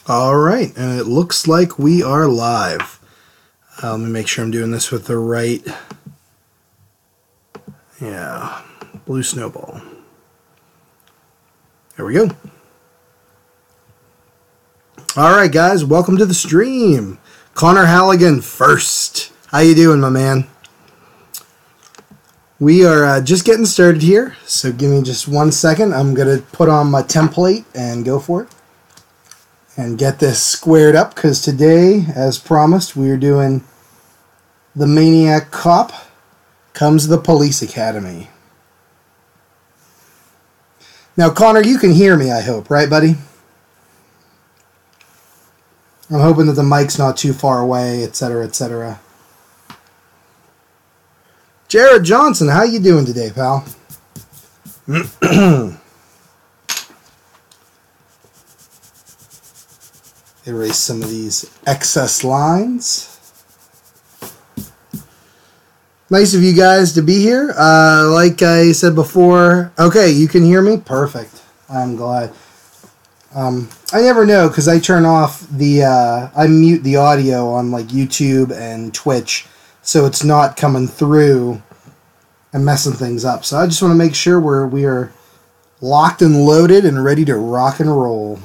All right, and it looks like we are live. Let me make sure I'm doing this with the right... Yeah, blue snowball. There we go. All right, guys, welcome to the stream. Connor Halligan first. How you doing, my man? We are just getting started here, so give me just 1 second. I'm going to put on my template and go for it. And get this squared up, because today, as promised, we are doing the Maniac Cop comes the Police Academy. Now, Connor, you can hear me, I hope, right, buddy? I'm hoping that the mic's not too far away, etc., etc. Jared Johnson, how you doing today, pal? Erase some of these excess lines. Nice of you guys to be here. Like I said before, okay, you can hear me? Perfect. I'm glad. I never know, because I turn off the, I mute the audio on like YouTube and Twitch, so it's not coming through and messing things up. So I just want to make sure we are locked and loaded and ready to rock and roll.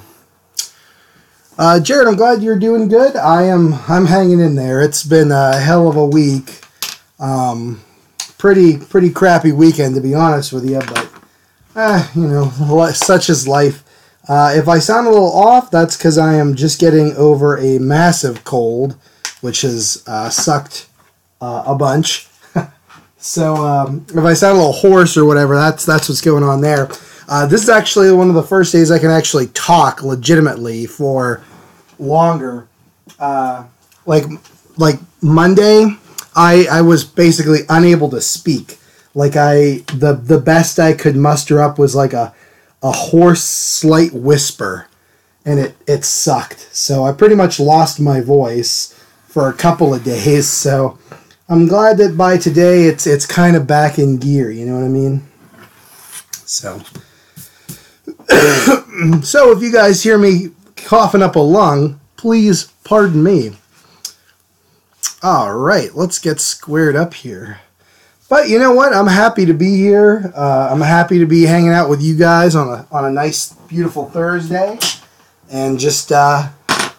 Jared, I'm glad you're doing good. I'm hanging in there. It's been a hell of a week. Pretty crappy weekend, to be honest with you, but, you know, such is life. If I sound a little off, that's because I am just getting over a massive cold, which has sucked a bunch. So if I sound a little hoarse or whatever, that's what's going on there. This is actually one of the first days I can actually talk legitimately for longer. Like Monday, I was basically unable to speak. Like the best I could muster up was like a hoarse, slight whisper, and it sucked. So I pretty much lost my voice for a couple of days. So I'm glad that by today it's kind of back in gear. You know what I mean? So. So if you guys hear me coughing up a lung, please pardon me. All right, let's get squared up here. But you know what? I'm happy to be here. I'm happy to be hanging out with you guys on a nice, beautiful Thursday, and just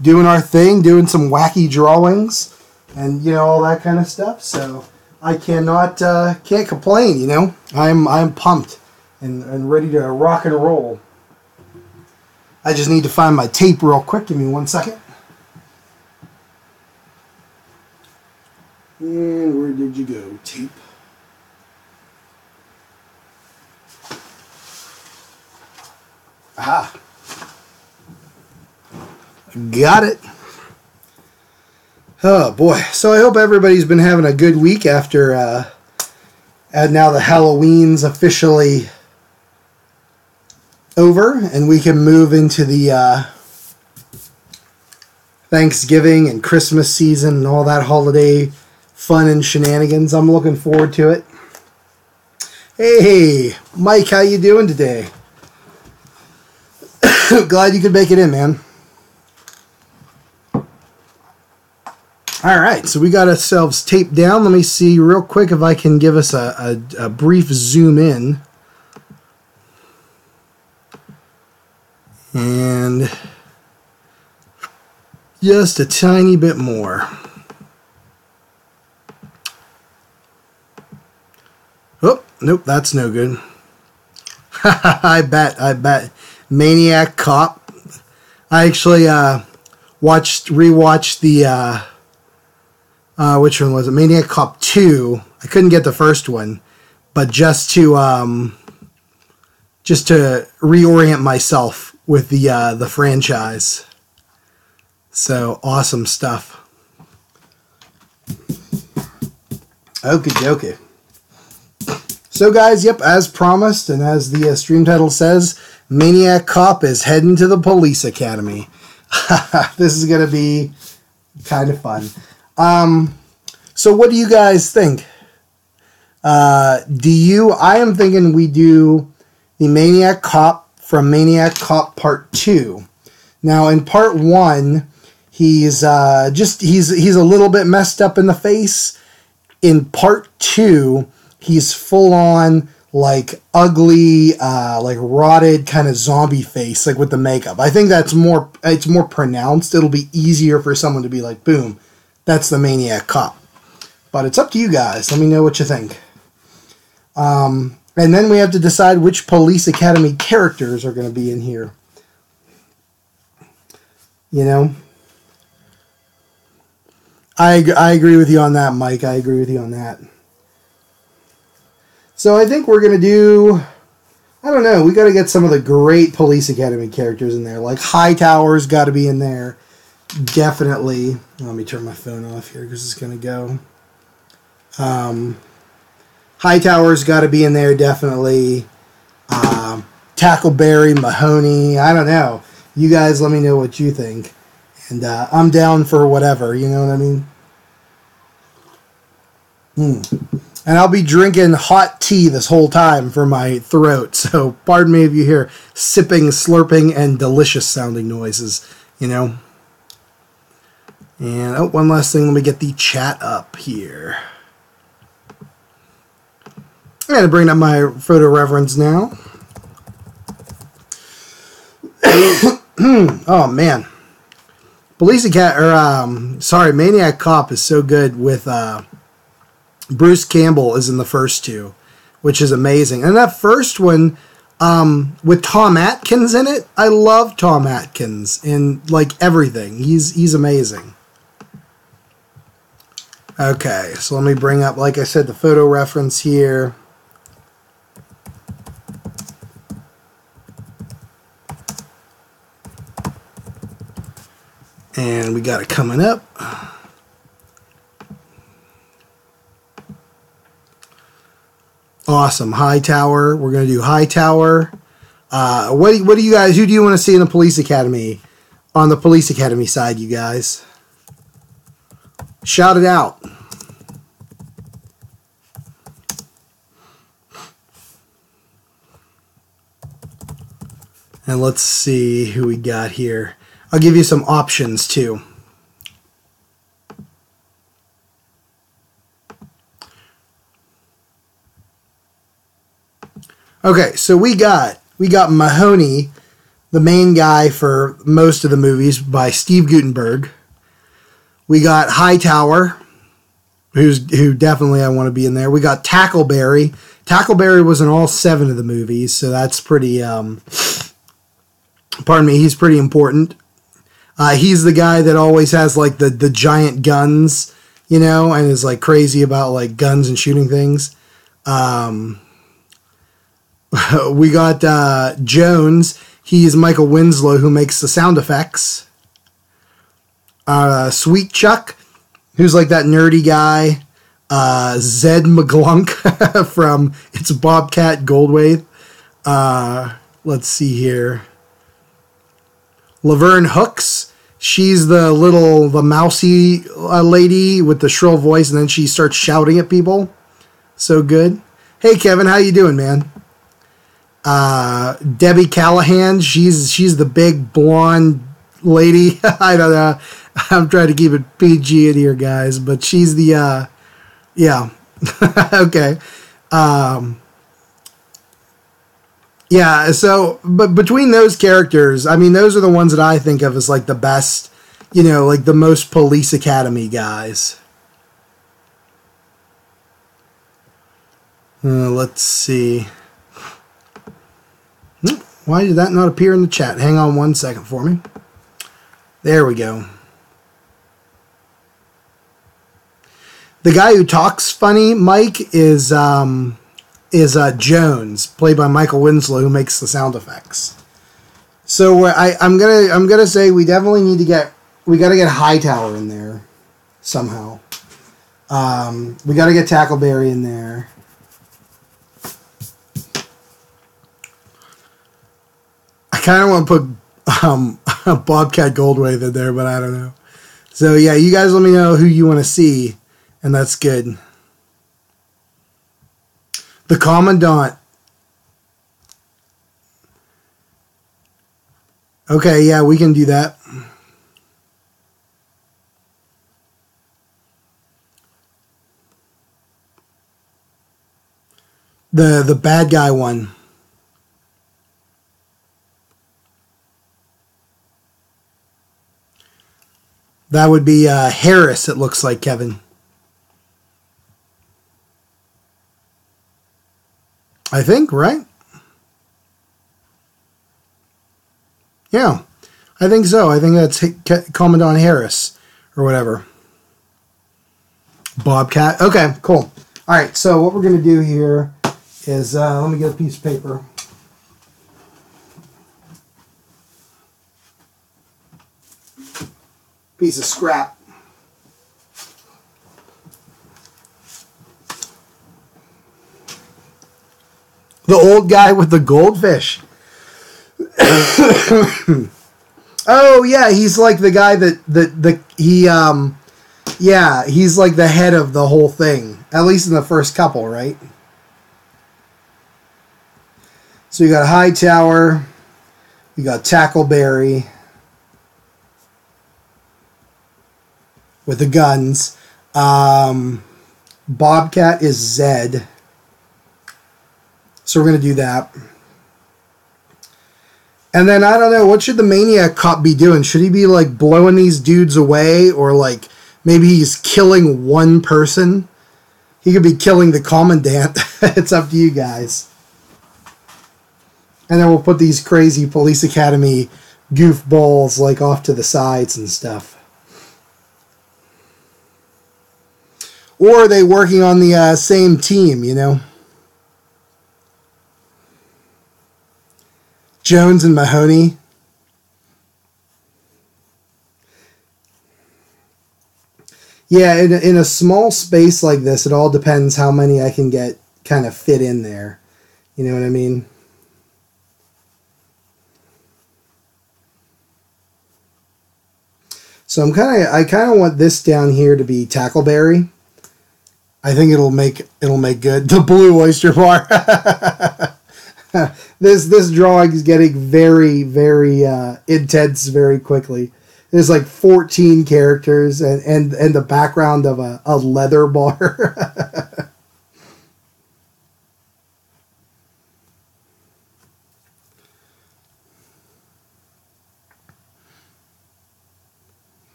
doing our thing, doing some wacky drawings, and you know, all that kind of stuff. So I can't complain. You know, I'm pumped and ready to rock and roll. I just need to find my tape real quick. Give me 1 second. And where did you go, tape? Aha. Got it. Oh, boy. So I hope everybody's been having a good week after now the Halloween's officially over, and we can move into the Thanksgiving and Christmas season and all that holiday fun and shenanigans. I'm looking forward to it. Hey, Mike, how you doing today? Glad you could make it in, man. All right, so we got ourselves taped down. Let me see real quick if I can give us a brief zoom in. And just a tiny bit more. Oh, nope, that's no good. I bet. Maniac Cop. I actually rewatched the which one was it? Maniac Cop 2. I couldn't get the first one, but just to reorient myself with the franchise. So awesome stuff. Okie dokie. So guys, yep, as promised, and as the stream title says, Maniac Cop is heading to the Police Academy. This is going to be kind of fun. So what do you guys think? I am thinking we do the Maniac Cop from Maniac Cop Part 2. Now in part 1, he's he's a little bit messed up in the face. In part 2, he's full on like ugly, like rotted kind of zombie face, like with the makeup. I think it's more pronounced. It'll be easier for someone to be like, boom, that's the Maniac Cop. But it's up to you guys. Let me know what you think. And then we have to decide which Police Academy characters are going to be in here. You know? I agree with you on that, Mike. I agree with you on that. So I think we're going to do... I don't know. We got to get some of the great Police Academy characters in there. Like Hightower's got to be in there. Definitely. Let me turn my phone off here because it's going to go. Hightower's got to be in there, definitely. Tackleberry, Mahoney. I don't know. You guys let me know what you think. And I'm down for whatever, you know what I mean? And I'll be drinking hot tea this whole time for my throat. So pardon me if you hear sipping, slurping, and delicious sounding noises, you know? And, oh, one last thing. Let me get the chat up here. I'm going to bring up my photo reference now. Oh, man. Maniac Cop is so good with Bruce Campbell is in the first 2, which is amazing. And that first one with Tom Atkins in it, I love Tom Atkins in like everything. He's amazing. Okay, so let me bring up, like I said, the photo reference here. And we got it coming up. Awesome. Hightower. We're going to do Hightower. What do you guys, who do you want to see in the Police Academy? On the Police Academy side, you guys. Shout it out. And let's see who we got here. I'll give you some options too. Okay, so we got Mahoney, the main guy for most of the movies, by Steve Guttenberg. We got Hightower, who definitely I want to be in there. We got Tackleberry. Tackleberry was in all 7 of the movies, so that's pretty. Pardon me, he's pretty important. He's the guy that always has like the giant guns, you know, and is like crazy about like guns and shooting things. We got Jones. He's Michael Winslow, who makes the sound effects. Sweet Chuck, who's like that nerdy guy. Zed McGlunk from It's Bobcat Goldthwait. Let's see here. Laverne Hooks. She's the mousy lady with the shrill voice, and then she starts shouting at people. So good. Hey, Kevin, how you doing, man? Debbie Callahan. She's the big blonde lady. I don't know. I'm trying to keep it PG in here, guys, but she's the yeah. Okay. Yeah, so, but between those characters, I mean, those are the ones that I think of as, like, the best, you know, like, the most Police Academy guys. Let's see. Why did that not appear in the chat? Hang on one second for me. There we go. The guy who talks funny, Mike, is Jones, played by Michael Winslow, who makes the sound effects. So I'm gonna say we definitely need to get Hightower in there somehow. We got to get Tackleberry in there. I kind of want to put Bobcat Goldthwait in there, but I don't know. So yeah, you guys let me know who you want to see, and that's good. The Commandant. Okay, yeah, we can do that. The bad guy one. That would be Harris, it looks like, Kevin. I think, right? Yeah, I think so. I think that's Commandant Harris or whatever. Bobcat. Okay, cool. All right, so what we're going to do here is, let me get a piece of paper. Piece of scrap. The old guy with the goldfish. Oh yeah, he's like the guy yeah, he's like the head of the whole thing. At least in the first couple, right? So you got Hightower, you got Tackleberry with the guns. Bobcat is Zed. So we're going to do that. And then, I don't know, what should the Maniac Cop be doing? Should he be, like, blowing these dudes away? Or, like, maybe he's killing one person? He could be killing the Commandant. It's up to you guys. And then we'll put these crazy Police Academy goofballs, like, off to the sides and stuff. Or are they working on the same team, you know? Jones and Mahoney. Yeah, in a small space like this, it all depends how many I can get kind of fit in there. You know what I mean? So I kind of want this down here to be Tackleberry. I think it'll make good. The Blue Oyster Bar. This drawing is getting very, very intense very quickly. There's like 14 characters and the background of a leather bar.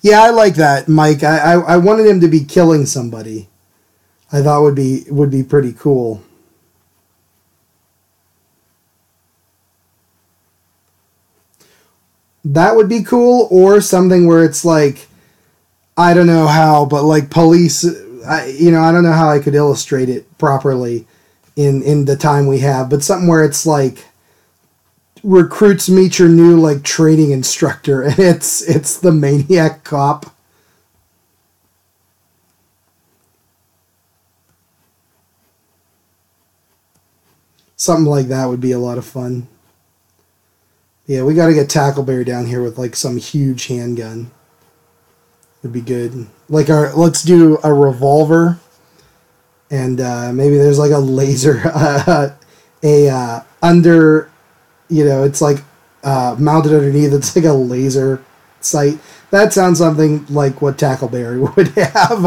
Yeah, I like that, Mike. I wanted him to be killing somebody. I thought would be pretty cool. That would be cool, or something where it's like, I don't know how, but like police, I don't know how I could illustrate it properly in the time we have, but something where it's like, recruits meet your new like training instructor, and it's the Maniac Cop. Something like that would be a lot of fun. Yeah, we got to get Tackleberry down here with like some huge handgun. Would be good. Like let's do a revolver, and maybe there's like a laser, under, it's like mounted underneath. It's like a laser sight. That sounds something like what Tackleberry would have.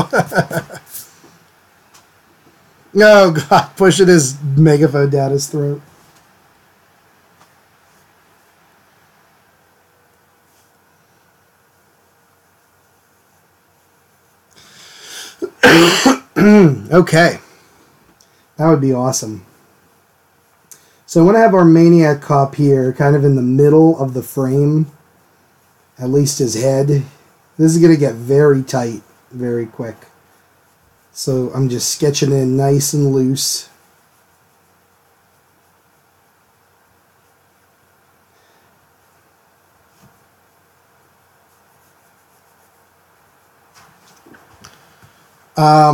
Oh God, pushing his megaphone down his throat. Okay. That would be awesome. So I'm going to have our Maniac Cop here, kind of in the middle of the frame. At least his head. This is going to get very tight, very quick. So I'm just sketching in nice and loose.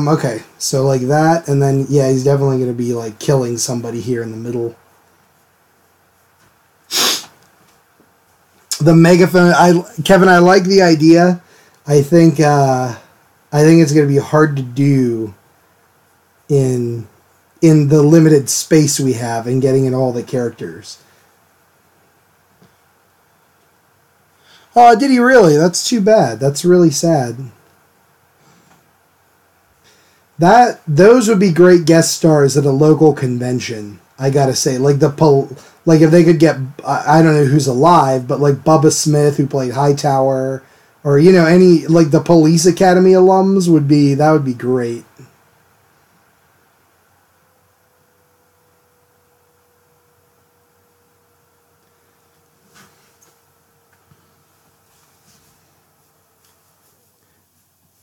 Okay, so like that, and then, yeah, he's definitely going to be, like, killing somebody here in the middle. The megaphone, Kevin, I like the idea. I think it's going to be hard to do in the limited space we have and getting in all the characters. Oh, did he really? That's too bad. That's really sad. Those would be great guest stars at a local convention. I gotta say, like like if they could get, I don't know who's alive, but like Bubba Smith, who played Hightower, or any like the Police Academy alums would be great.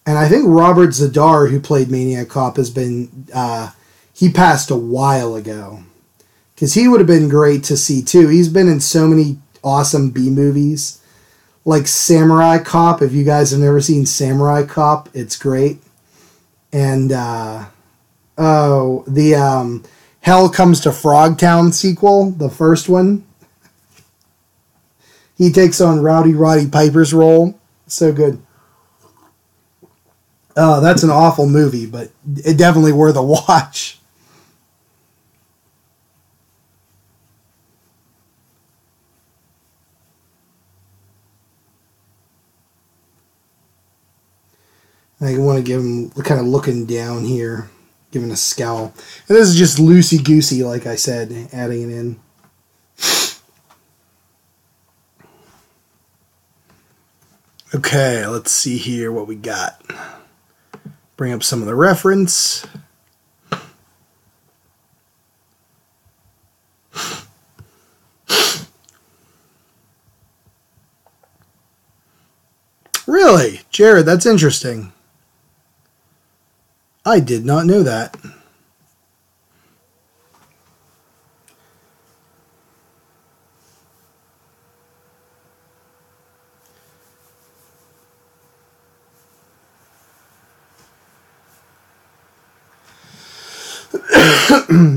And I think Robert Zadar, who played Maniac Cop, has been he passed a while ago. Because he would have been great to see, too. He's been in so many awesome B-movies. Like Samurai Cop. If you guys have never seen Samurai Cop, it's great. And, the Hell Comes to Frogtown sequel, the first one. He takes on Rowdy Roddy Piper's role. So good. Oh, that's an awful movie, but it definitely worth a watch. I want to give him kind of looking down here, giving a scowl. And this is just loosey-goosey, like I said, adding it in. Okay, let's see here what we got. Bring up some of the reference. Really? Jared, that's interesting. I did not know that.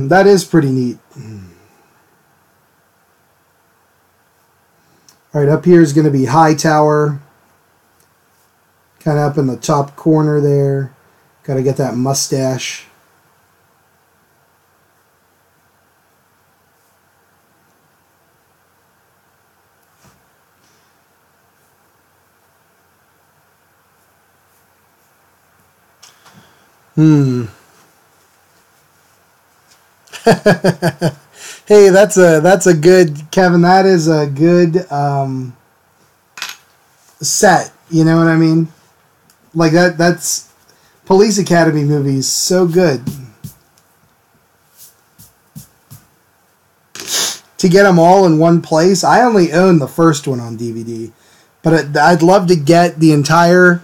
That is pretty neat. Alright, up here is going to be Hightower. Kind of up in the top corner there. Got to get that mustache. Hey, that's a good, Kevin. That is a good set. You know what I mean? Like that's Police Academy movies, so good. To get them all in one place. I only own the first one on DVD, but I'd love to get the entire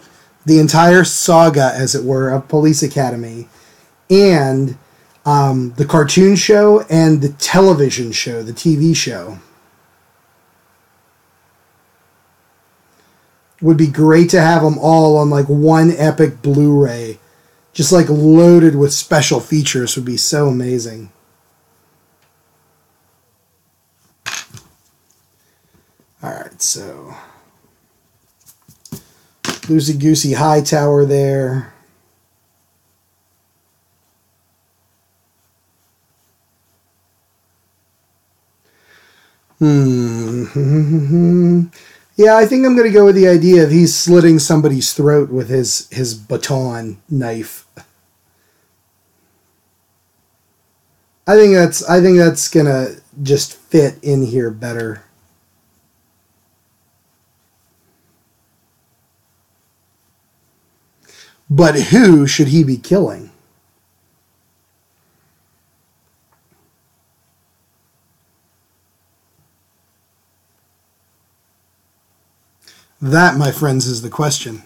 saga, as it were, of Police Academy, and the cartoon show and the television show, the TV show. Would be great to have them all on like one epic Blu-ray. Just like loaded with special features would be so amazing. Alright, so loosey-goosey Hightower there. Yeah, I think I'm going to go with the idea of he's slitting somebody's throat with his baton knife. I think that's going to just fit in here better. But who should he be killing? That, my friends, is the question.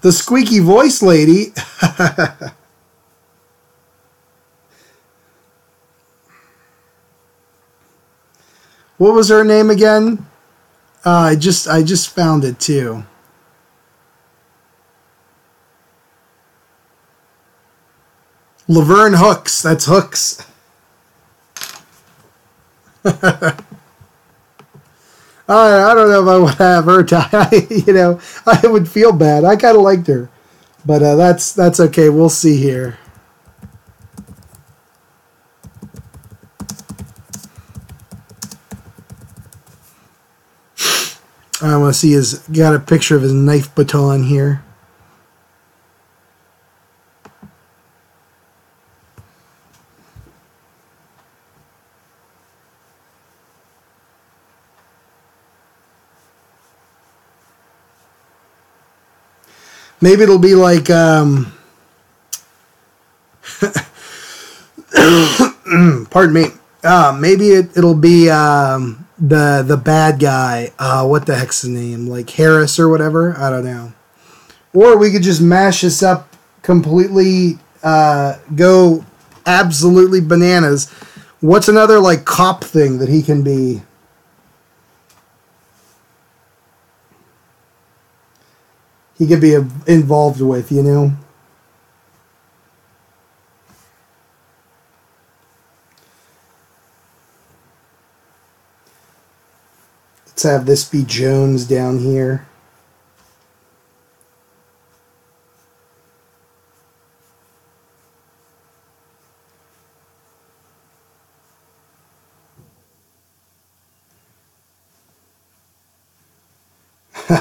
The squeaky voice lady. What was her name again? I just found it too. Laverne Hooks. That's Hooks. I don't know if I would have her die. You know, I would feel bad. I kind of liked her. But that's okay. We'll see here. I want to see got a picture of his knife baton here. Maybe it'll be like, pardon me. Maybe it'll be the bad guy. What the heck's his name? Like Harris or whatever. I don't know. Or we could just mash this up completely. Go absolutely bananas. What's another like cop thing that he can be? He could be involved with, you know? Let's have this be Jones down here.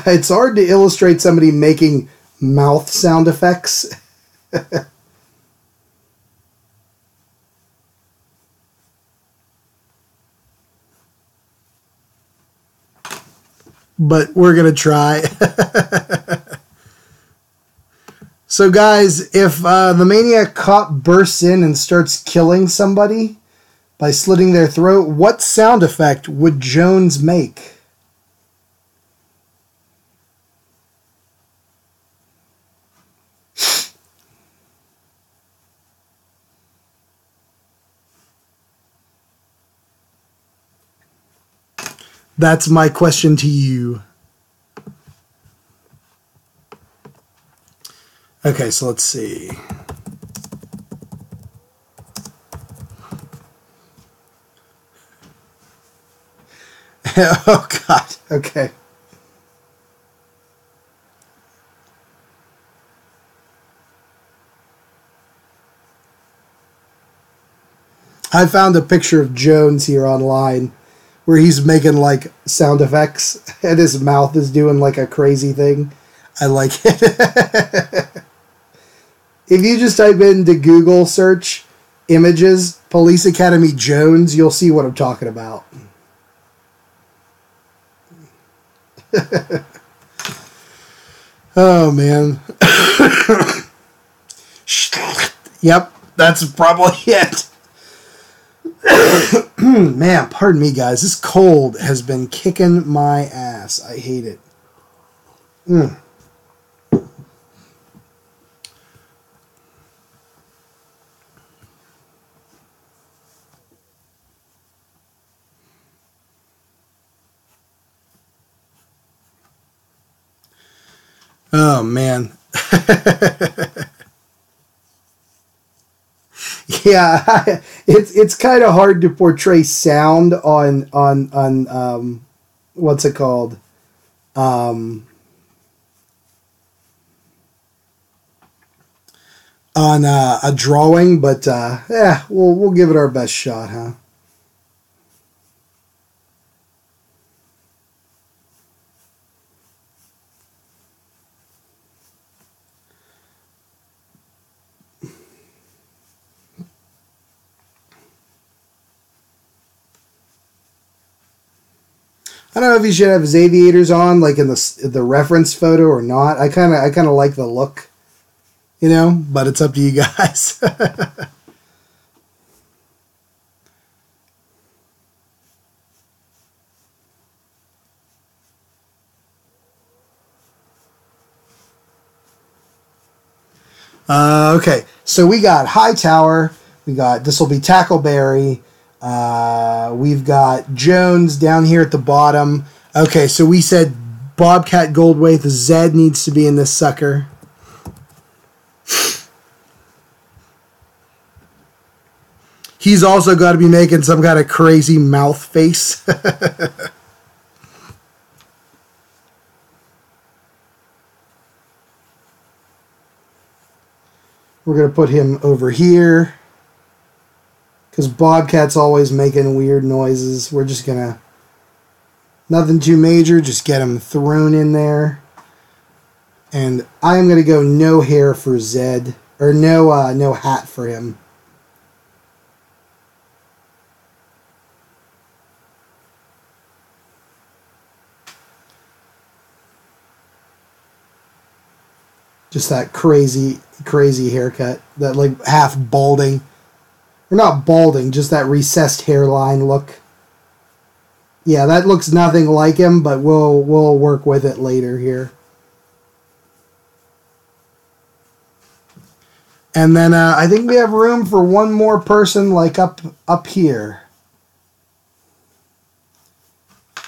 It's hard to illustrate somebody making mouth sound effects. But we're going to try. So guys, if the Maniac Cop bursts in and starts killing somebody by slitting their throat, what sound effect would Jones make? That's my question to you. Okay, so let's see. Oh, God. Okay. I found a picture of Jones here online where he's making like sound effects and his mouth is doing like a crazy thing. I like it. If you just type into Google search images Police Academy Jones, you'll see what I'm talking about. Oh man. Yep, that's probably it. Man, pardon me, guys. This cold has been kicking my ass. I hate it. Oh, man. Yeah, it's kind of hard to portray sound on what's it called? On a drawing, but yeah, we'll give it our best shot, huh? I don't know if he should have his aviators on, like in the reference photo or not. I kind of like the look, you know, but it's up to you guys. Okay, so we got Hightower. We got, this will be Tackleberry. We've got Jones down here at the bottom. Okay, so we said Bobcat Goldthwait. Zed needs to be in this sucker. He's also got to be making some kind of crazy mouth face. We're going to put him over here. Because Bobcat's always making weird noises. We're just going to... Nothing too major. Just get him thrown in there. And I'm going to go no hair for Zed. Or no hat for him. Just that crazy haircut. That like half balding. Or not balding, just that recessed hairline look. Yeah, that looks nothing like him, but we'll work with it later here. And then I think we have room for one more person like up here.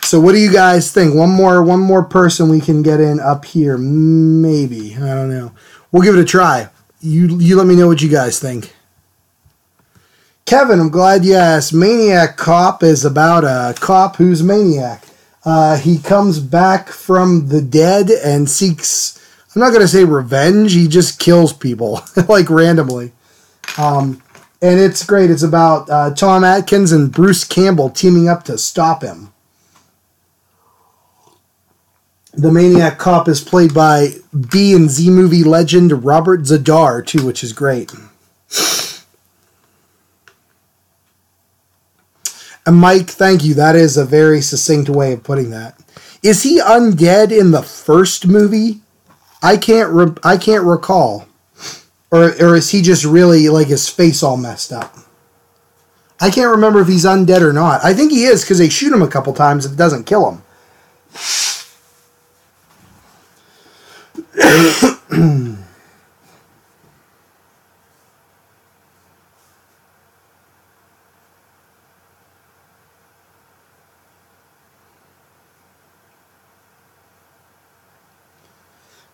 So what do you guys think? One more person we can get in up here. Maybe. I don't know. We'll give it a try. You let me know what you guys think. Kevin, I'm glad you asked. Maniac Cop is about a cop who's maniac. He comes back from the dead and seeks, I'm not going to say revenge, he just kills people, like randomly. And it's great. It's about Tom Atkins and Bruce Campbell teaming up to stop him. The Maniac Cop is played by B and Z movie legend Robert Zadar, too, which is great. And Mike, thank you. That is a very succinct way of putting that. Is he undead in the first movie? I can't recall. Or is he just really like his face all messed up? I can't remember if he's undead or not. I think he is because they shoot him a couple times and it doesn't kill him.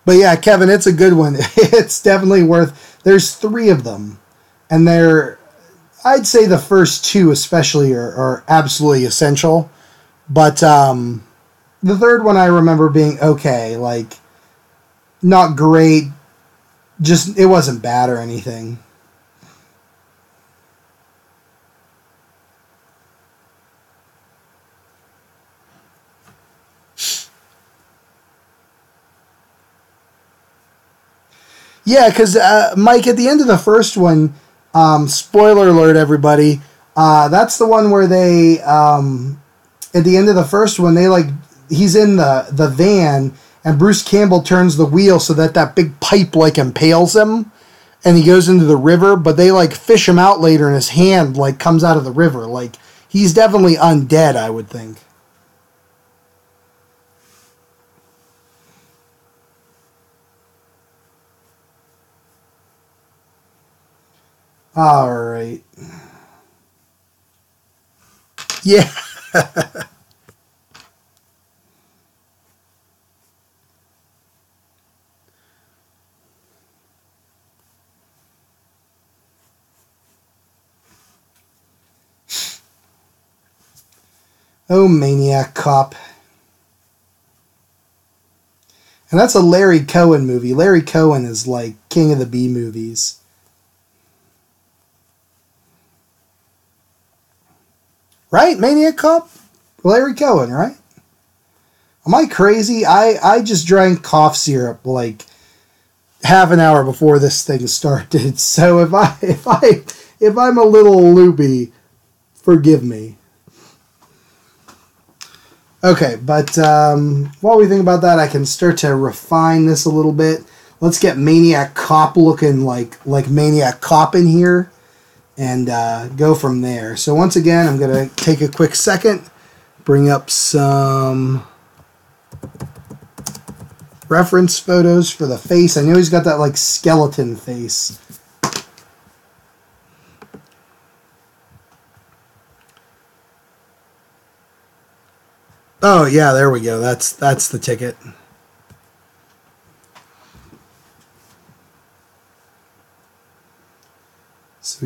But yeah, Kevin, it's a good one. It's definitely worth... There's 3 of them. And I'd say the first 2 especially are absolutely essential. But the third one I remember being okay. Like, not great. Just, it wasn't bad or anything. Yeah, because, Mike, at the end of the first one, spoiler alert, everybody, that's the one where they, at the end of the first one, he's in the van, and Bruce Campbell turns the wheel so that big pipe, impales him, and he goes into the river, but they, fish him out later, and his hand, comes out of the river. He's definitely undead, I would think. All right. Yeah. Oh, Maniac Cop. And that's a Larry Cohen movie. Larry Cohen is king of the B movies. Right? Maniac Cop? Larry Cohen, right? Am I crazy? I just drank cough syrup half an hour before this thing started. So if I'm a little loopy, forgive me. Okay, but while we think about that, I can start to refine this a little bit. Let's get Maniac Cop looking like Maniac Cop in here. And go from there. So once again, I'm going to take a quick second, bring up some reference photos for the face. I know he's got that skeleton face. Oh yeah, there we go. That's the ticket. So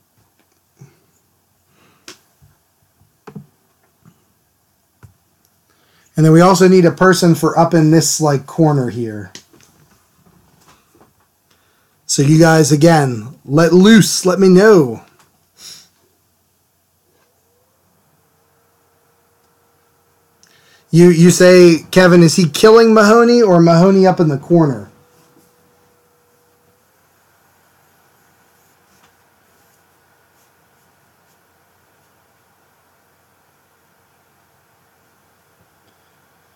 And then we also need a person for up in this like corner here. So you guys, again, let loose. Let me know. You say, Kevin, is he killing Mahoney or Mahoney up in the corner?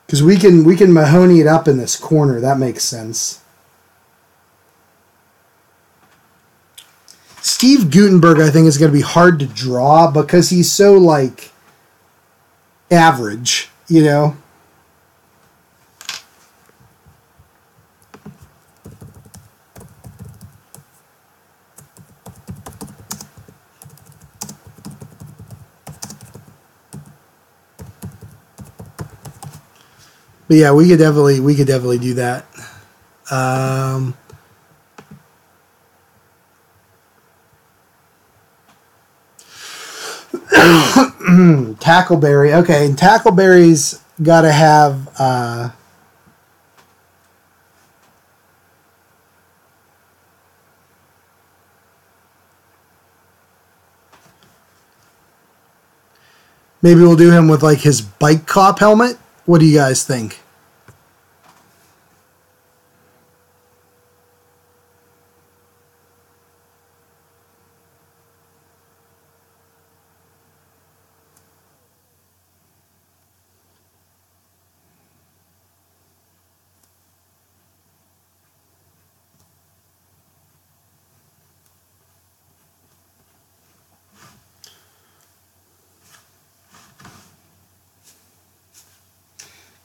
Because we can Mahoney it up in this corner. That makes sense. Steve Guttenberg, I think, is going to be hard to draw because he's so, like, average, you know? But yeah, we could definitely do that. Tackleberry. Okay, and Tackleberry's got to have... maybe we'll do him with like his bike cop helmet. What do you guys think?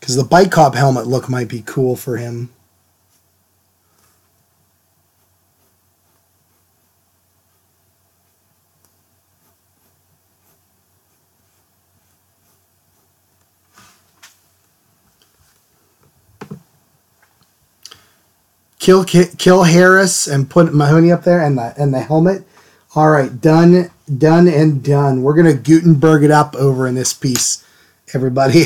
Because the bike cop helmet look might be cool for him. Kill Harris and put Mahoney up there and the helmet. All right, done and done. We're gonna Gutenberg it up over in this piece, everybody.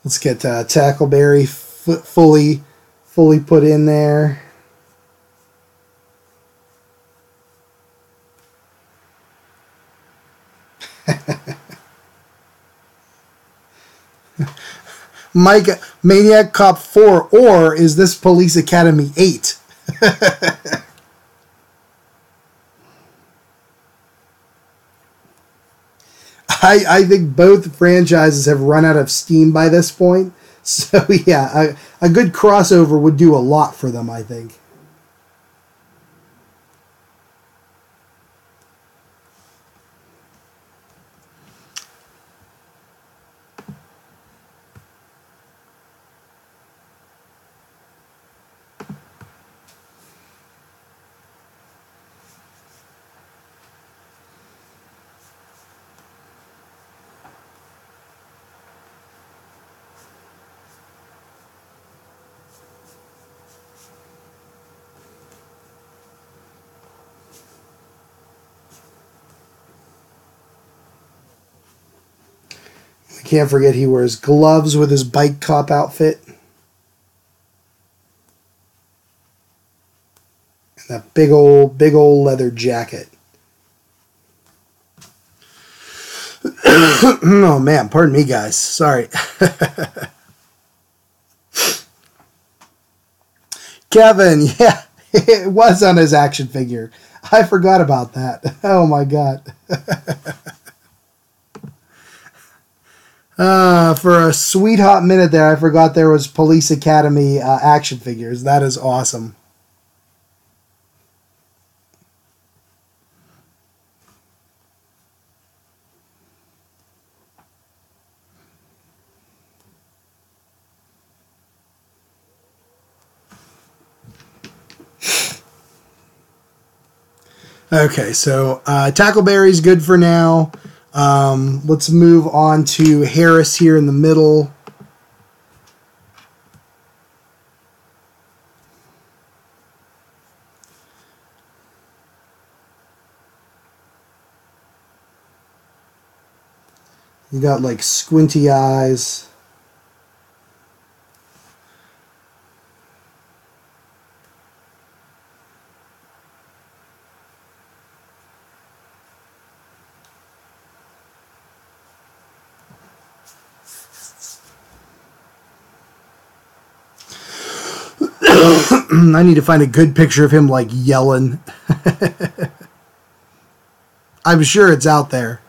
Let's get Tackleberry fully put in there. Mike, Maniac Cop 4, or is this Police Academy 8? I think both franchises have run out of steam by this point. So, yeah, a good crossover would do a lot for them, I think. Can't forget he wears gloves with his bike cop outfit. And that big old leather jacket. Oh man, pardon me guys. Sorry. Kevin, yeah, it was on his action figure. I forgot about that. Oh my god. For a sweet hot minute there, I forgot there was Police Academy action figures. That is awesome. Okay, so Tackleberry's good for now. Let's move on to Harris here in the middle. You got like squinty eyes. I need to find a good picture of him like yelling. I'm sure it's out there.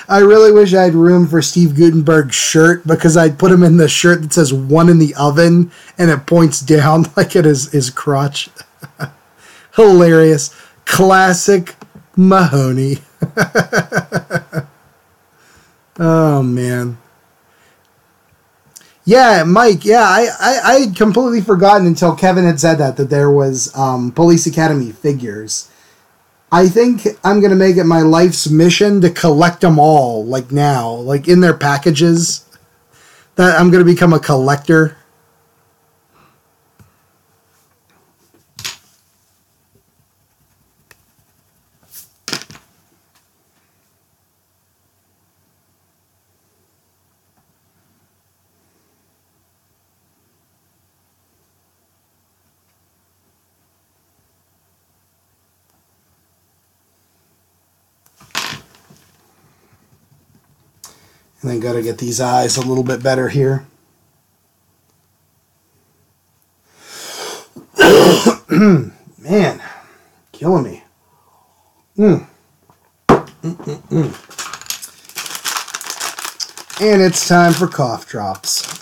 I really wish I had room for Steve Gutenberg's shirt, because I'd put him in the shirt that says "one in the oven" and it points down like at his crotch. Hilarious. Classic Mahoney. Oh, man. Yeah, Mike, yeah, I had completely forgotten until Kevin had said that there was Police Academy figures. I think I'm going to make it my life's mission to collect them all, like now, like in their packages. That I'm going to become a collector. And then got to get these eyes a little bit better here. Man, killing me. And it's time for cough drops.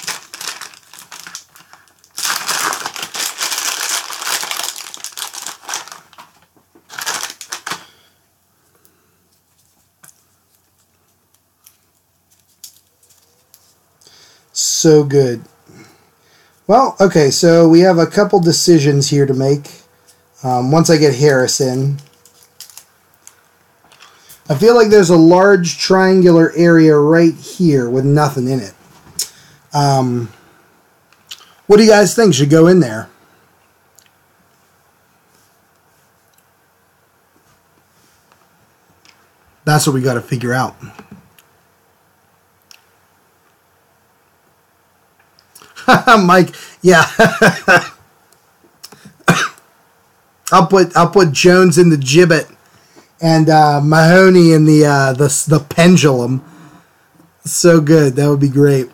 So good. Well, okay, so we have a couple decisions here to make. Once I get Harris in. I feel like there's a large triangular area right here with nothing in it. What do you guys think should go in there? That's what we got to figure out. Mike, yeah. I'll put Jones in the gibbet and Mahoney in the pendulum. So good. That would be great.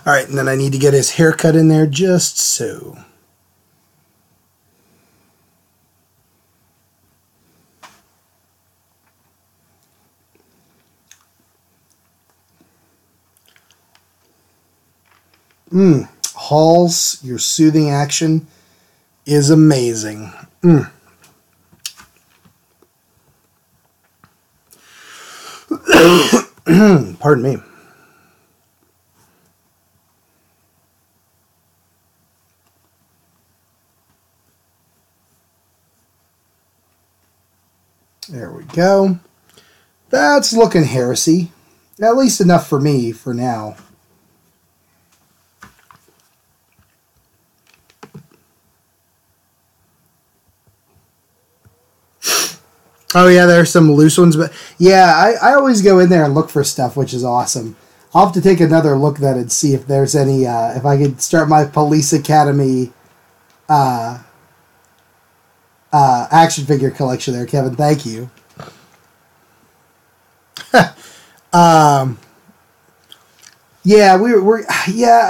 All right, and then I need to get his haircut in there just so. Halls, your soothing action is amazing. Pardon me. There we go. That's looking heresy. At least enough for me for now. Oh yeah, there's some loose ones, but yeah, I always go in there and look for stuff, which is awesome. I'll have to take another look at that and see if there's any, if I could start my Police Academy action figure collection there, Kevin. Thank you. Yeah,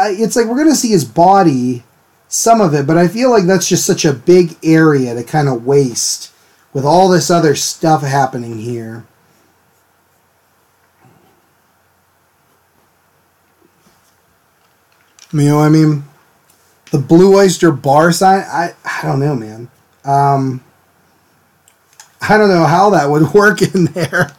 it's like we're gonna see his body, some of it, but I feel like that's just such a big area to kind of waste with all this other stuff happening here. You know what I mean? The Blue Oyster Bar sign, I don't know, man. I don't know how that would work in there.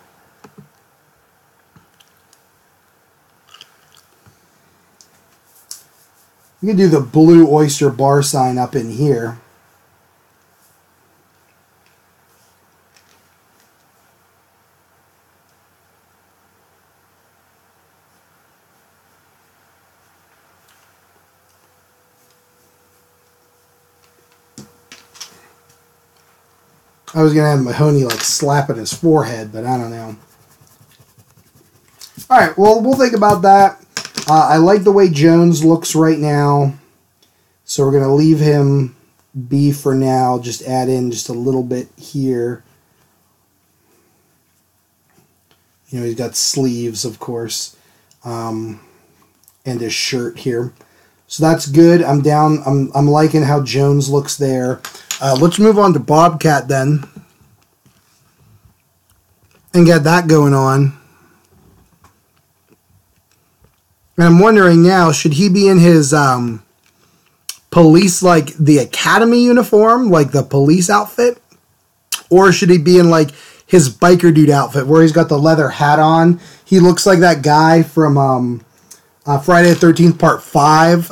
You can do the blue oyster bar sign up in here. I was going to have Mahoney like slapping his forehead, but I don't know. Alright, well, we'll think about that. I like the way Jones looks right now. So we're going to leave him be for now. Just add in just a little bit here. You know, he's got sleeves, of course. And his shirt here. So that's good. I'm down. I'm liking how Jones looks there. Let's move on to Bobcat then. And get that going on. And I'm wondering now, should he be in his police, like the academy uniform, like the police outfit? Or should he be in like his biker dude outfit where he's got the leather hat on? He looks like that guy from Friday the 13th Part 5,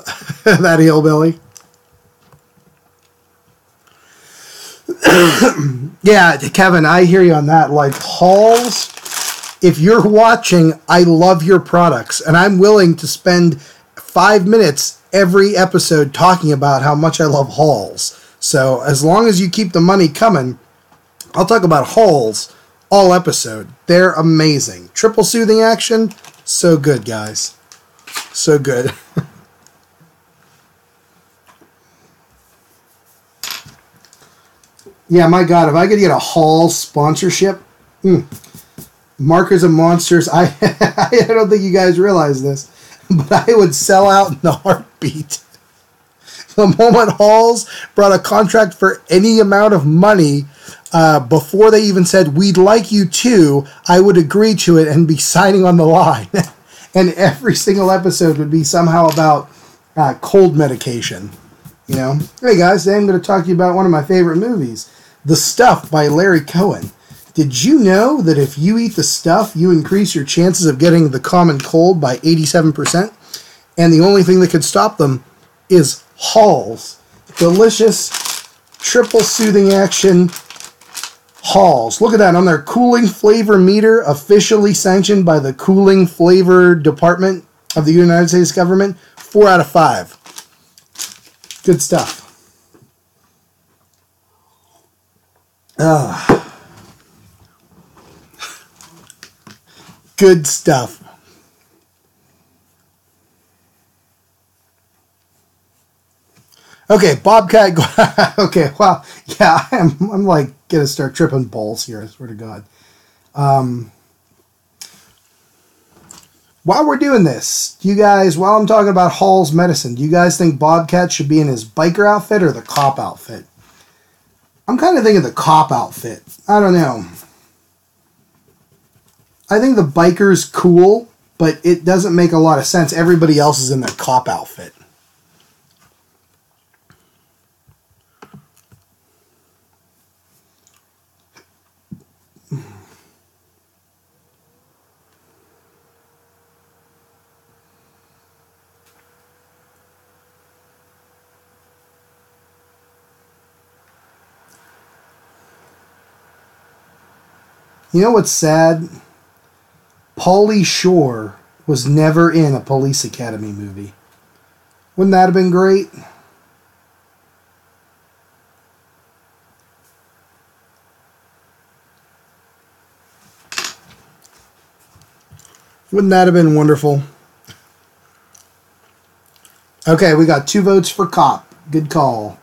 that hillbilly. Yeah, Kevin, I hear you on that. Like, Halls, if you're watching, I love your products, and I'm willing to spend 5 minutes every episode talking about how much I love Halls. So, as long as you keep the money coming, I'll talk about Halls all episode. They're amazing. Triple soothing action, so good, guys. So good. Yeah, my God, if I could get a Halls sponsorship, Markers of Monsters, I don't think you guys realize this, but I would sell out in a heartbeat. The moment Halls brought a contract for any amount of money, before they even said, we'd like you to, I would agree to it and be signing on the line. And every single episode would be somehow about cold medication. You know? Hey guys, today I'm going to talk to you about one of my favorite movies, The Stuff by Larry Cohen. Did you know that if you eat the stuff, you increase your chances of getting the common cold by 87%? And the only thing that could stop them is Halls. Delicious, triple soothing action Halls. Look at that on their cooling flavor meter, officially sanctioned by the Cooling Flavor Department of the United States government. 4 out of 5. Good stuff. Good stuff. Okay, Bobcat. Okay, well, yeah, I'm like gonna start tripping balls here. I swear to God. While we're doing this, do you guys, while I'm talking about Hall's medicine, do you guys think Bobcat should be in his biker outfit or the cop outfit? I'm kind of thinking the cop outfit. I don't know. I think the biker's cool, but it doesn't make a lot of sense. Everybody else is in their cop outfit. You know what's sad? Pauly Shore was never in a Police Academy movie. Wouldn't that have been great? Wouldn't that have been wonderful? Okay, we got 2 votes for cop. Good call.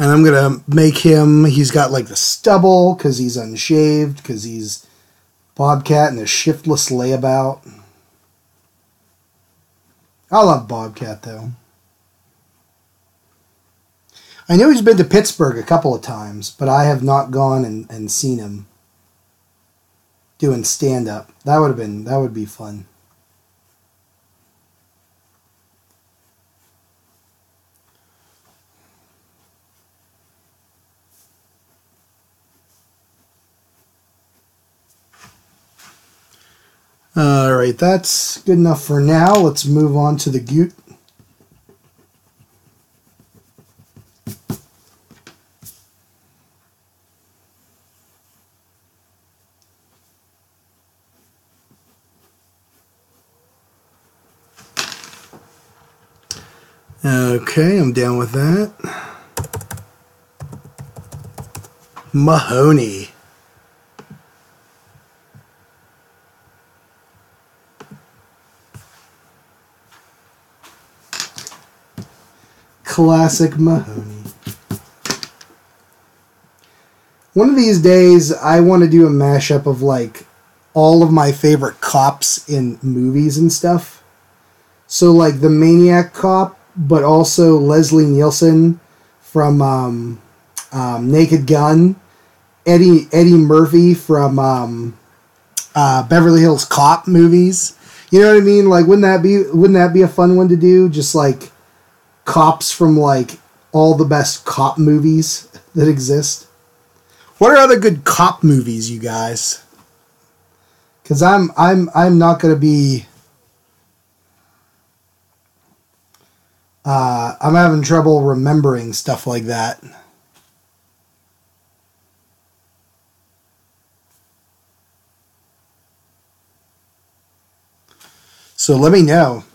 And I'm going to make him, he's got like the stubble because he's unshaved, because he's Bobcat and a shiftless layabout. I love Bobcat, though. I know he's been to Pittsburgh a couple of times, but I have not gone and seen him doing stand-up. That would be fun. Alright, that's good enough for now. Let's move on to the goot. Okay, I'm down with that. Mahoney. Classic Mahoney. One of these days, I want to do a mashup of like all of my favorite cops in movies and stuff. So like the Maniac Cop, but also Leslie Nielsen from Naked Gun, Eddie Murphy from Beverly Hills Cop movies. You know what I mean? Like, wouldn't that be a fun one to do? Just like cops from like all the best cop movies that exist. What are other good cop movies, you guys? Because I'm not gonna be. I'm having trouble remembering stuff like that. So let me know.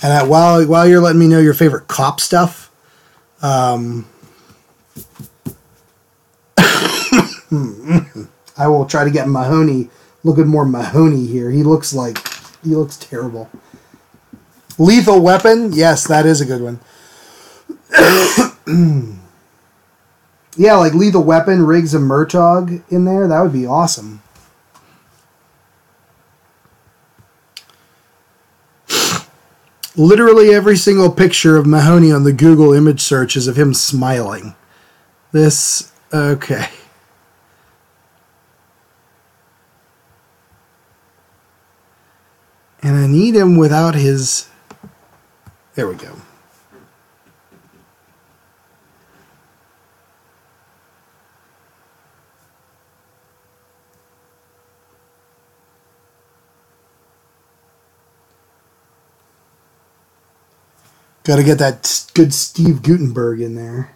And while you're letting me know your favorite cop stuff, I will try to get Mahoney looking more Mahoney here. He looks terrible. Lethal Weapon, yes, that is a good one. Yeah, like Lethal Weapon, Riggs and Murtaugh in there. That would be awesome. Literally every single picture of Mahoney on the Google image search is of him smiling. Okay. And I need him without his... There we go. Got to get that good Steve Guttenberg in there.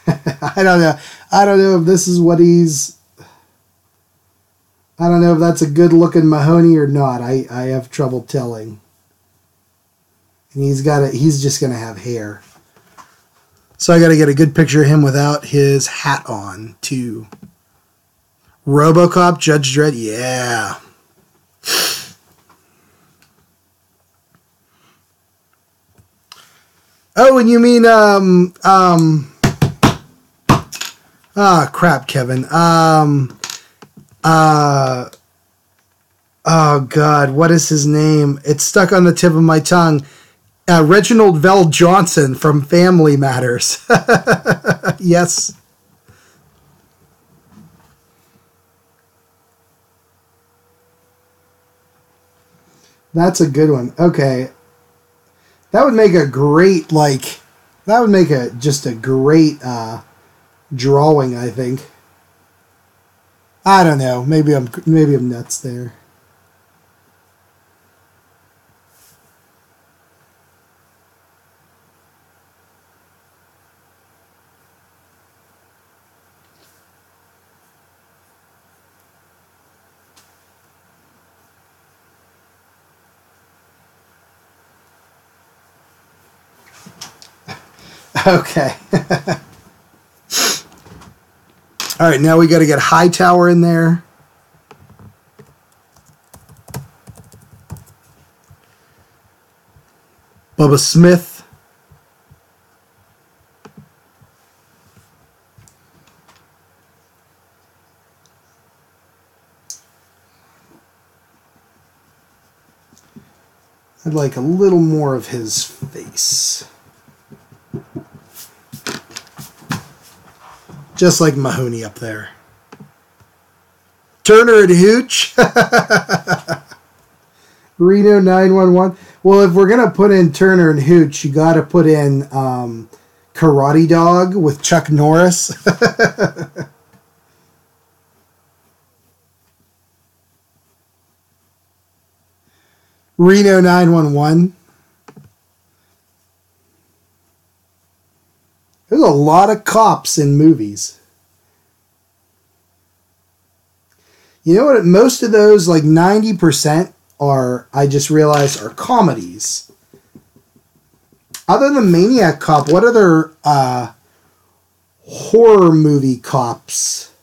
I don't know. I don't know if this is what he's... I don't know if that's a good-looking Mahoney or not. I have trouble telling. And he's just going to have hair. So I got to get a good picture of him without his hat on, too. RoboCop, Judge Dredd, yeah. Oh, and you mean, crap, Kevin. Oh, God, what is his name? It's stuck on the tip of my tongue. Reginald Vell Johnson from Family Matters. Yes. That's a good one. Okay. That would make a great, just a great drawing, I think. I don't know. Maybe I'm nuts there. Okay. All right, now we got to get Hightower in there. Bubba Smith. I'd like a little more of his face. Just like Mahoney up there. Turner and Hooch. Reno 911. Well, if we're going to put in Turner and Hooch, you got to put in Karate Dog with Chuck Norris. Reno 911. There's a lot of cops in movies. You know what? Most of those, like 90%, are, I just realized, are comedies. Other than Maniac Cop, what other horror movie cops?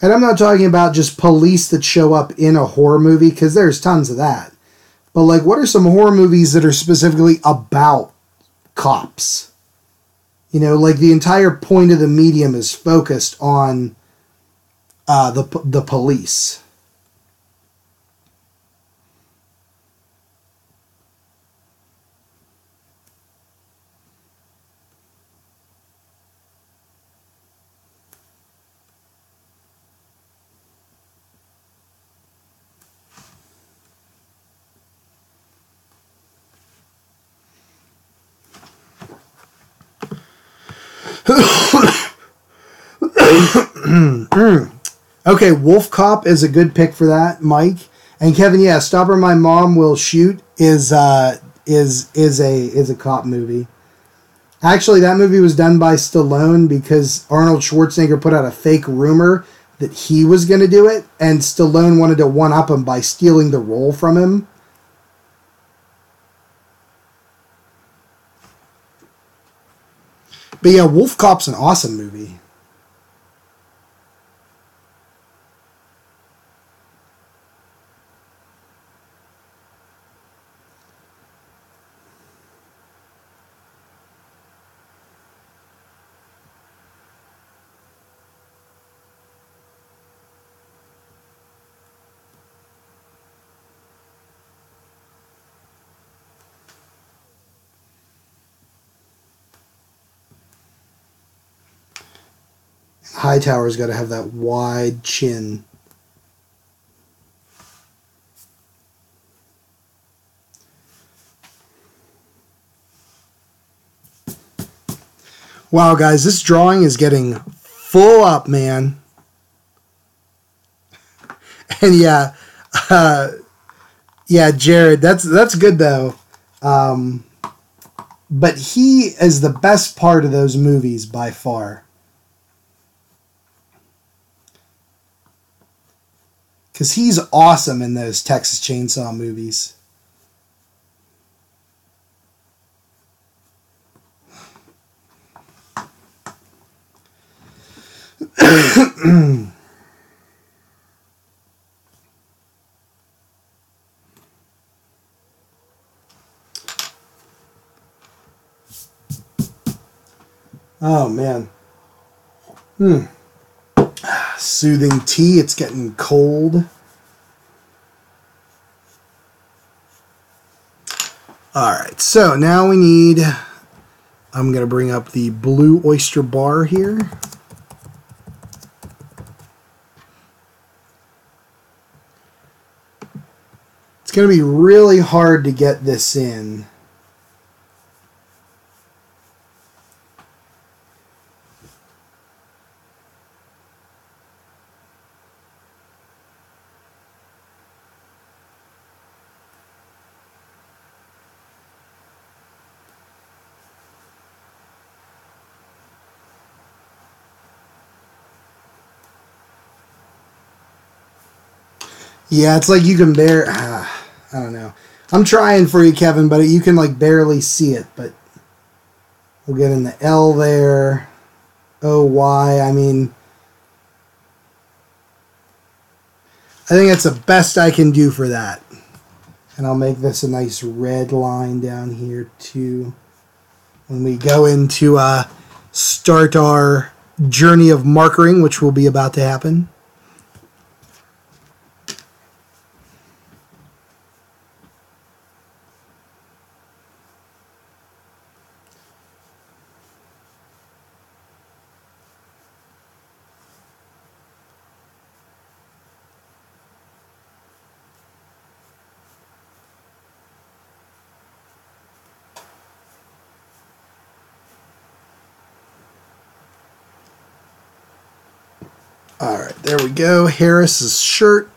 And I'm not talking about just police that show up in a horror movie, because there's tons of that. But, like, what are some horror movies that are specifically about cops? You know, like the entire point of the medium is focused on the police. Okay, Wolf Cop is a good pick for that, Mike. And Kevin, yeah, Stopper My Mom Will Shoot is a cop movie. Actually, that movie was done by Stallone because Arnold Schwarzenegger put out a fake rumor that he was going to do it, and Stallone wanted to one-up him by stealing the role from him. But yeah, Wolf Cop's an awesome movie. Hightower's got to have that wide chin. Wow, guys, this drawing is getting full up, man. And yeah, Jared, that's good though. But he is the best part of those movies by far. Because he's awesome in those Texas Chainsaw movies. Oh, man. Soothing tea. It's getting cold. Alright, so now we need... I'm going to bring up the Blue Oyster Bar here. It's going to be really hard to get this in. Yeah, it's like you can I don't know. I'm trying for you, Kevin, but you can like barely see it, but We'll get in the L there. O-Y, I mean, I think that's the best I can do for that. And I'll make this a nice red line down here too. When we go into start our journey of markering, which will be about to happen. All right, there we go. Harris's shirt.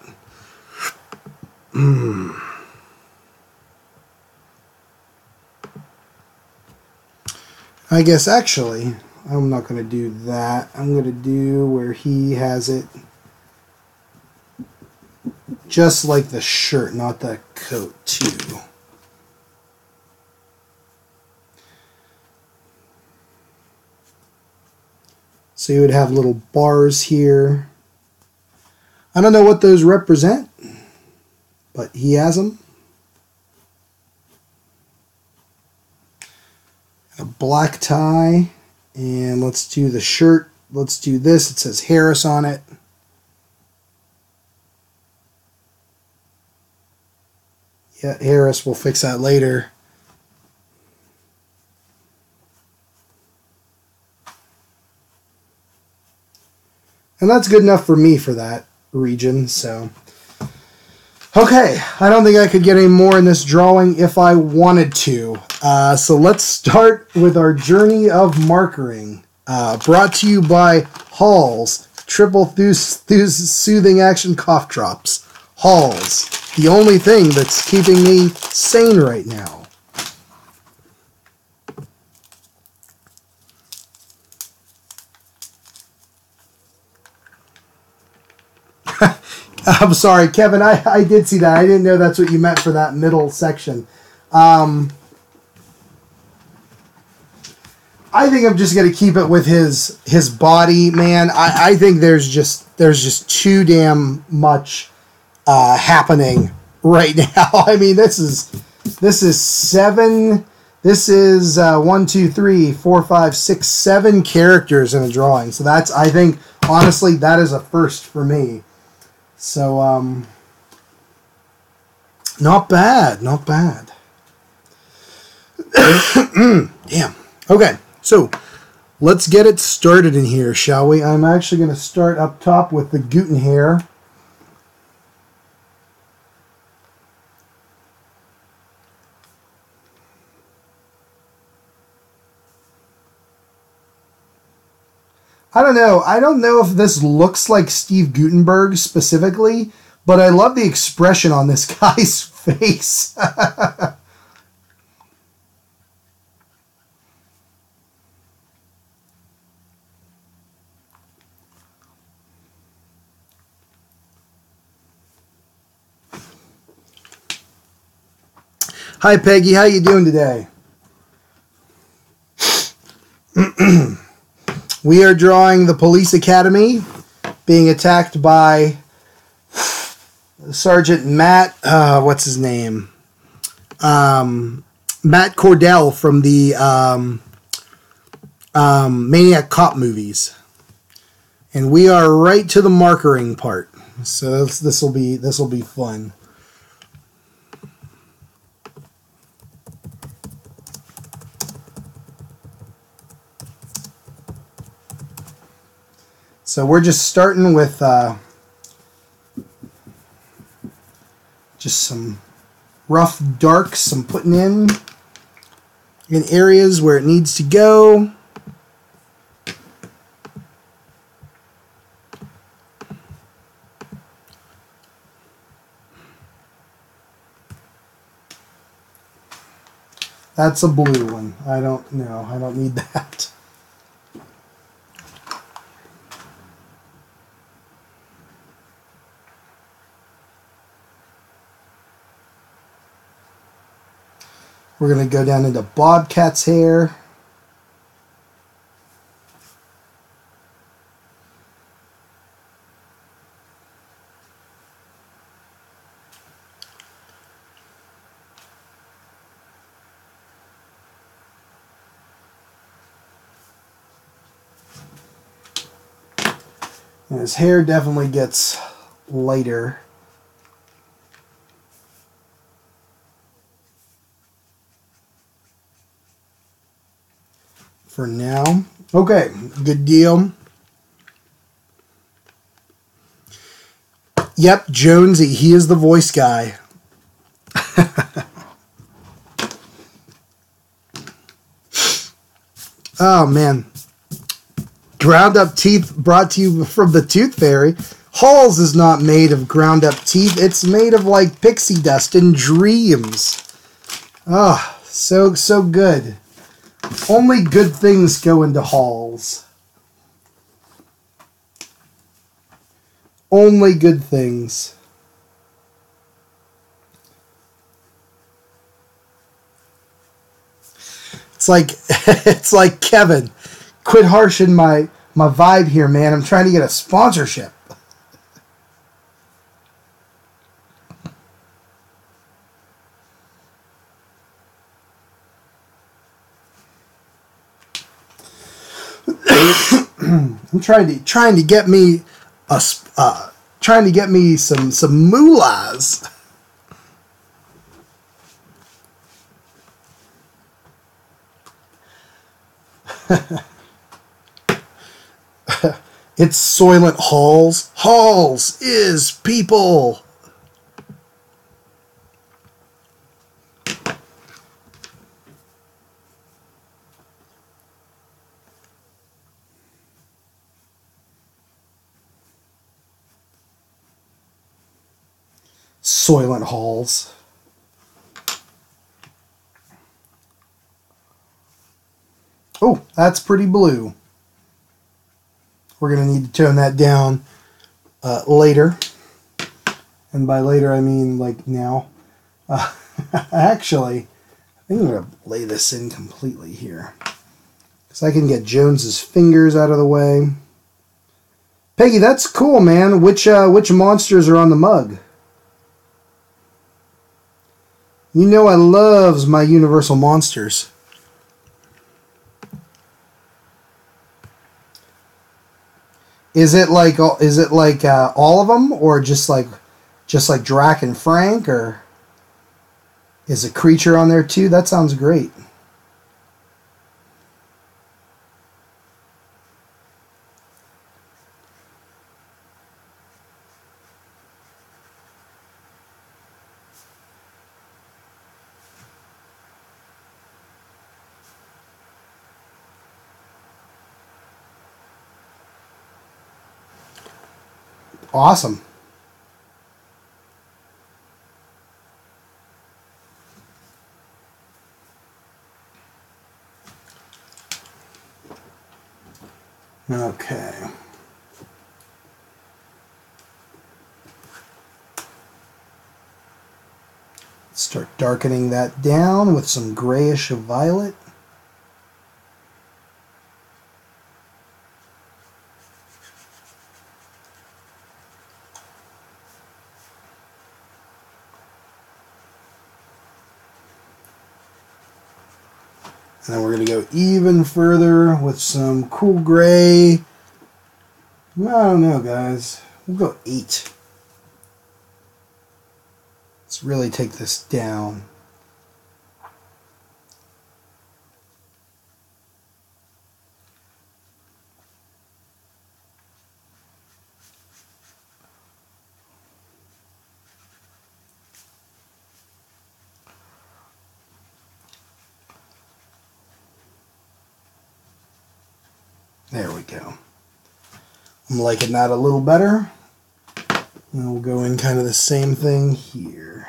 I guess actually, I'm not going to do that. I'm going to do where he has it just like the shirt, not the coat too. So you would have little bars here. I don't know what those represent, but he has them. A black tie, and let's do the shirt. Let's do this. It says Harris on it. Yeah, Harris, we'll fix that later. And that's good enough for me for that region, so. Okay, I don't think I could get any more in this drawing if I wanted to. So let's start with our journey of markering. Brought to you by Halls, Triple Soothing Action Cough Drops. Halls, the only thing that's keeping me sane right now. I'm sorry, Kevin, I did see that. I didn't know that's what you meant for that middle section. I think I'm just going to keep it with his body, man. I think there's just too damn much happening right now. I mean, this is 7. This is 1, 2, 3, 4, 5, 6, 7 characters in a drawing. So that's, I think, honestly, that is a first for me. So, not bad, not bad. Damn. Okay, so let's get it started in here, shall we? I'm actually going to start up top with the Guten hair. I don't know. I don't know if this looks like Steve Guttenberg specifically, but I love the expression on this guy's face. Hi, Peggy. How you doing today? We are drawing the police academy being attacked by Sergeant Matt, what's his name? Matt Cordell from the Maniac Cop movies. And we are right to the markering part. So this will be fun. So we're just starting with just some rough darks I'm putting in areas where it needs to go. That's a blue one. I don't know. I don't need that. We're going to go down into Bobcat's hair. And his hair definitely gets lighter. For now. Okay, good deal. Yep, Jonesy, he is the voice guy. Oh, man. Ground up teeth brought to you from the Tooth Fairy. Halls is not made of ground up teeth. It's made of like pixie dust and dreams. Ah, so good. Only good things go into Halls. Only good things. It's like Kevin. Quit harshing my vibe here, man. I'm trying to get a sponsorship. I'm trying to get me some moolahs. It's Soylent Halls. Halls is people. Soylent Halls. Oh, that's pretty blue. We're going to need to tone that down later. And by later, I mean like now. Actually, I think I'm going to lay this in completely here. Because I can get Jones's fingers out of the way. Peggy, that's cool, man. Which monsters are on the mug? You know I loves my Universal Monsters. Is it like all of them, or just like Drac and Frank, or is a creature on there too? That sounds great. Awesome. Okay. Start darkening that down with some grayish violet. And then we're going to go even further with some cool gray. I don't know, guys. We'll go 8. Let's really take this down. There we go. I'm liking that a little better. And we'll go in kind of the same thing here.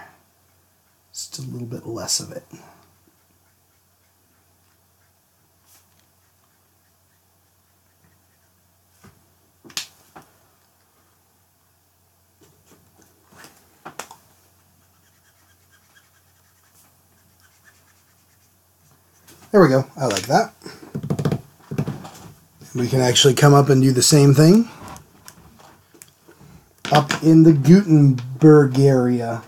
Just a little bit less of it. There we go. I like that. We can actually come up and do the same thing up in the Gutenberg area.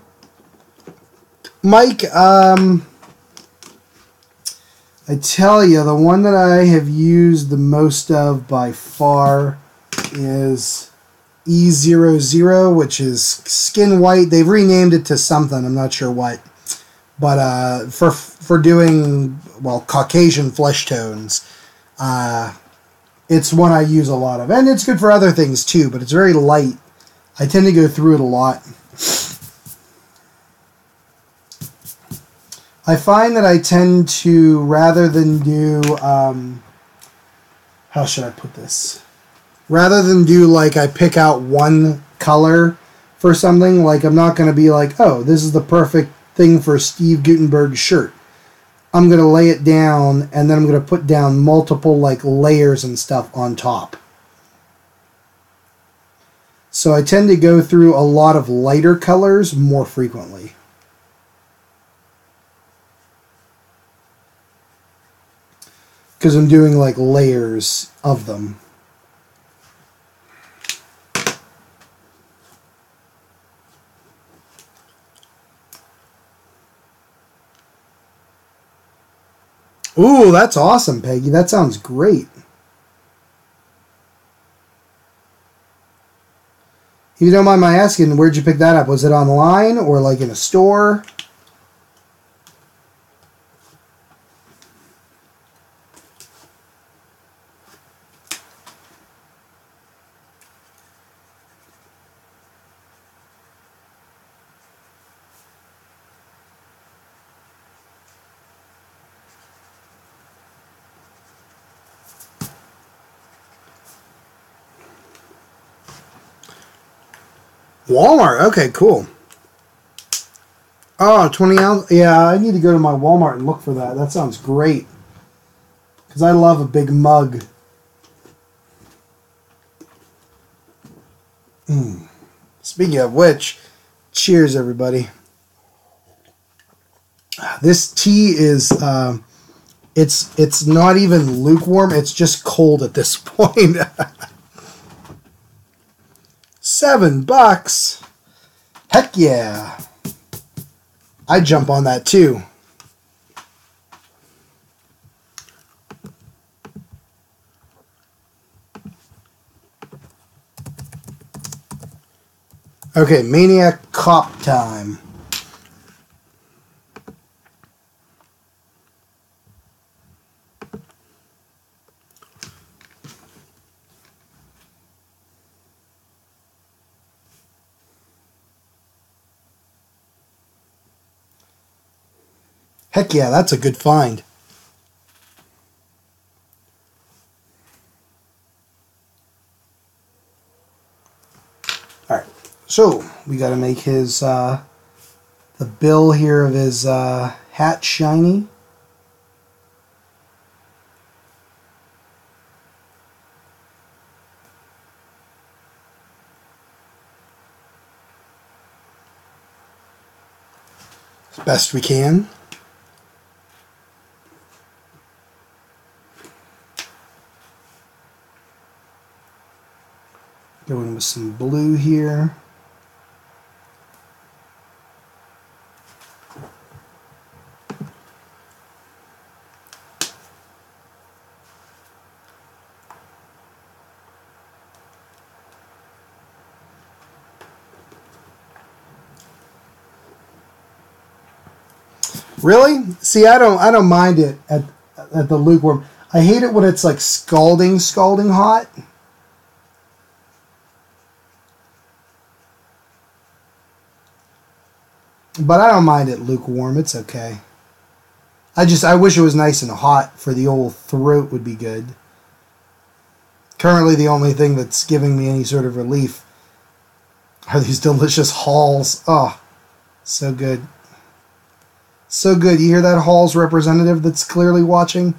Mike, I tell you, the one that I have used the most of by far is E00, which is skin white. They've renamed it to something. I'm not sure what. But for doing, well, Caucasian flesh tones, it's one I use a lot of. And it's good for other things too, but it's very light. I tend to go through it a lot. I find that I tend to, rather than do, how should I put this? Rather than do, like, I pick out one color for something, like, I'm not going to be like, oh, this is the perfect thing for Steve Gutenberg's shirt. I'm going to lay it down, and then I'm going to put down multiple, like, layers and stuff on top. So I tend to go through a lot of lighter colors more frequently. Because I'm doing, like, layers of them. Ooh, that's awesome, Peggy. That sounds great. If you don't mind my asking, where'd you pick that up? Was it online or like in a store? Walmart. Okay, cool. Oh, 20 ounce. Yeah, I need to go to my Walmart and look for that. That sounds great. Because I love a big mug. Speaking of which, cheers, everybody. This tea is, it's not even lukewarm. It's just cold at this point. $7. Heck yeah. I'd jump on that too. Okay, Maniac Cop time. Heck yeah, that's a good find. Alright, so we got to make his, the bill here of his hat shiny. As best we can. Going with some blue here. Really? See, I don't mind it at the lukewarm. I hate it when it's like scalding hot. But I don't mind it lukewarm. It's okay. I wish it was nice and hot for the old throat would be good. Currently, the only thing that's giving me any sort of relief are these delicious Halls. Oh, so good. So good. You hear that Halls representative that's clearly watching?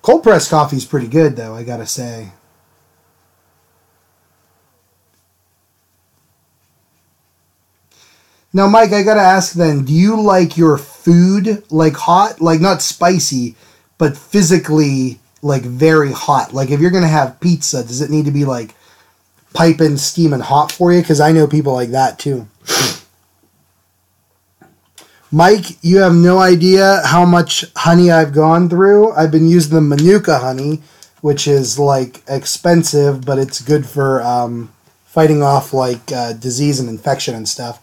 Cold pressed coffee is pretty good, though, I gotta say. Now, Mike, I gotta ask then, do you like your food, like, hot? Like, not spicy, but physically, like, very hot? Like, if you're gonna have pizza, does it need to be, like, piping, steaming hot for you? Because I know people like that, too. Mike, you have no idea how much honey I've gone through. I've been using the Manuka honey, which is like expensive, but it's good for fighting off like disease and infection and stuff.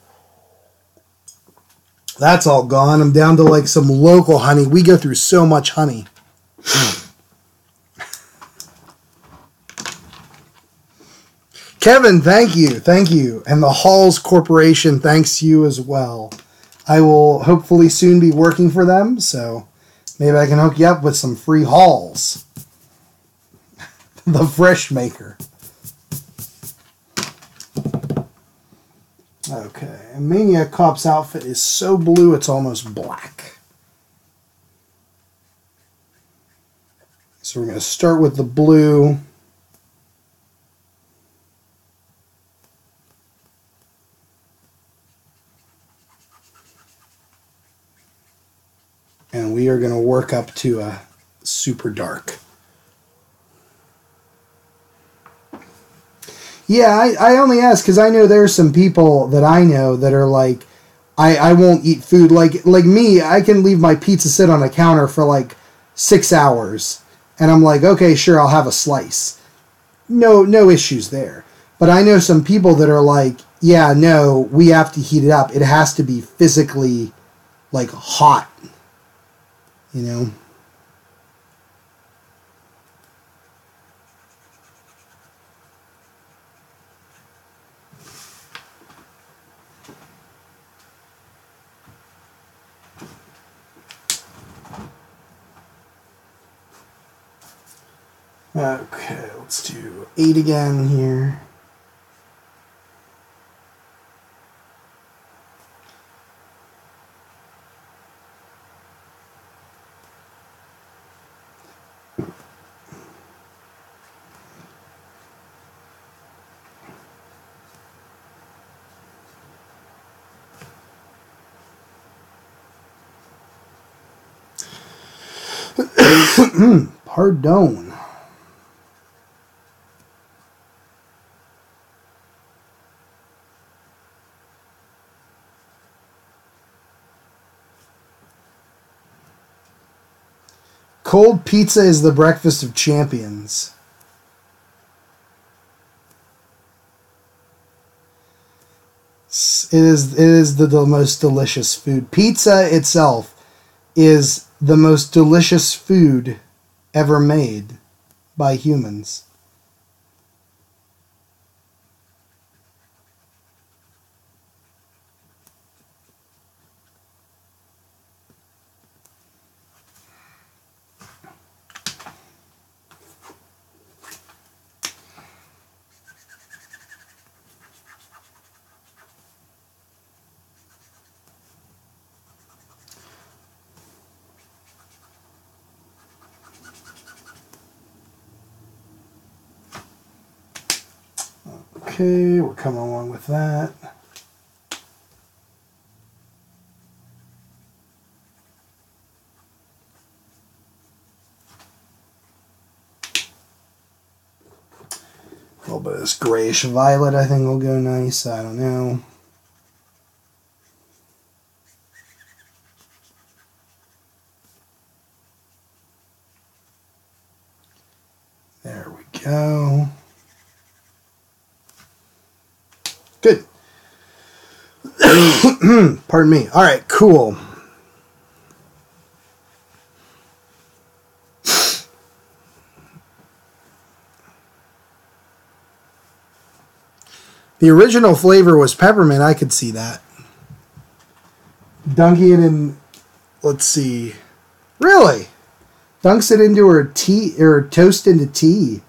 That's all gone. I'm down to like some local honey. We go through so much honey. Kevin, thank you. Thank you. And the Halls Corporation thanks you as well. I will hopefully soon be working for them, so maybe I can hook you up with some free Halls. The Fresh Maker. Okay, and Maniac Cop's outfit is so blue it's almost black. So we're going to start with the blue. And we are going to work up to a super dark. Yeah, I only ask because I know there's some people that I know that are like, I won't eat food. Like me, I can leave my pizza sit on a counter for like 6 hours. And I'm like, okay, sure, I'll have a slice. No issues there. But I know some people that are like, yeah, no, we have to heat it up. It has to be physically like hot. You know? Okay, let's do 8 again here. Pardon. Cold pizza is the breakfast of champions. It is the most delicious food. Pizza itself is the most delicious food ever made by humans. Okay, we're coming along with that. A little bit of this grayish violet I think will go nice. I don't know. There we go. Good. Pardon me. All right, cool. The original flavor was peppermint. I could see that. Dunking it in, let's see. Really? Dunks it into her tea, or toast into tea.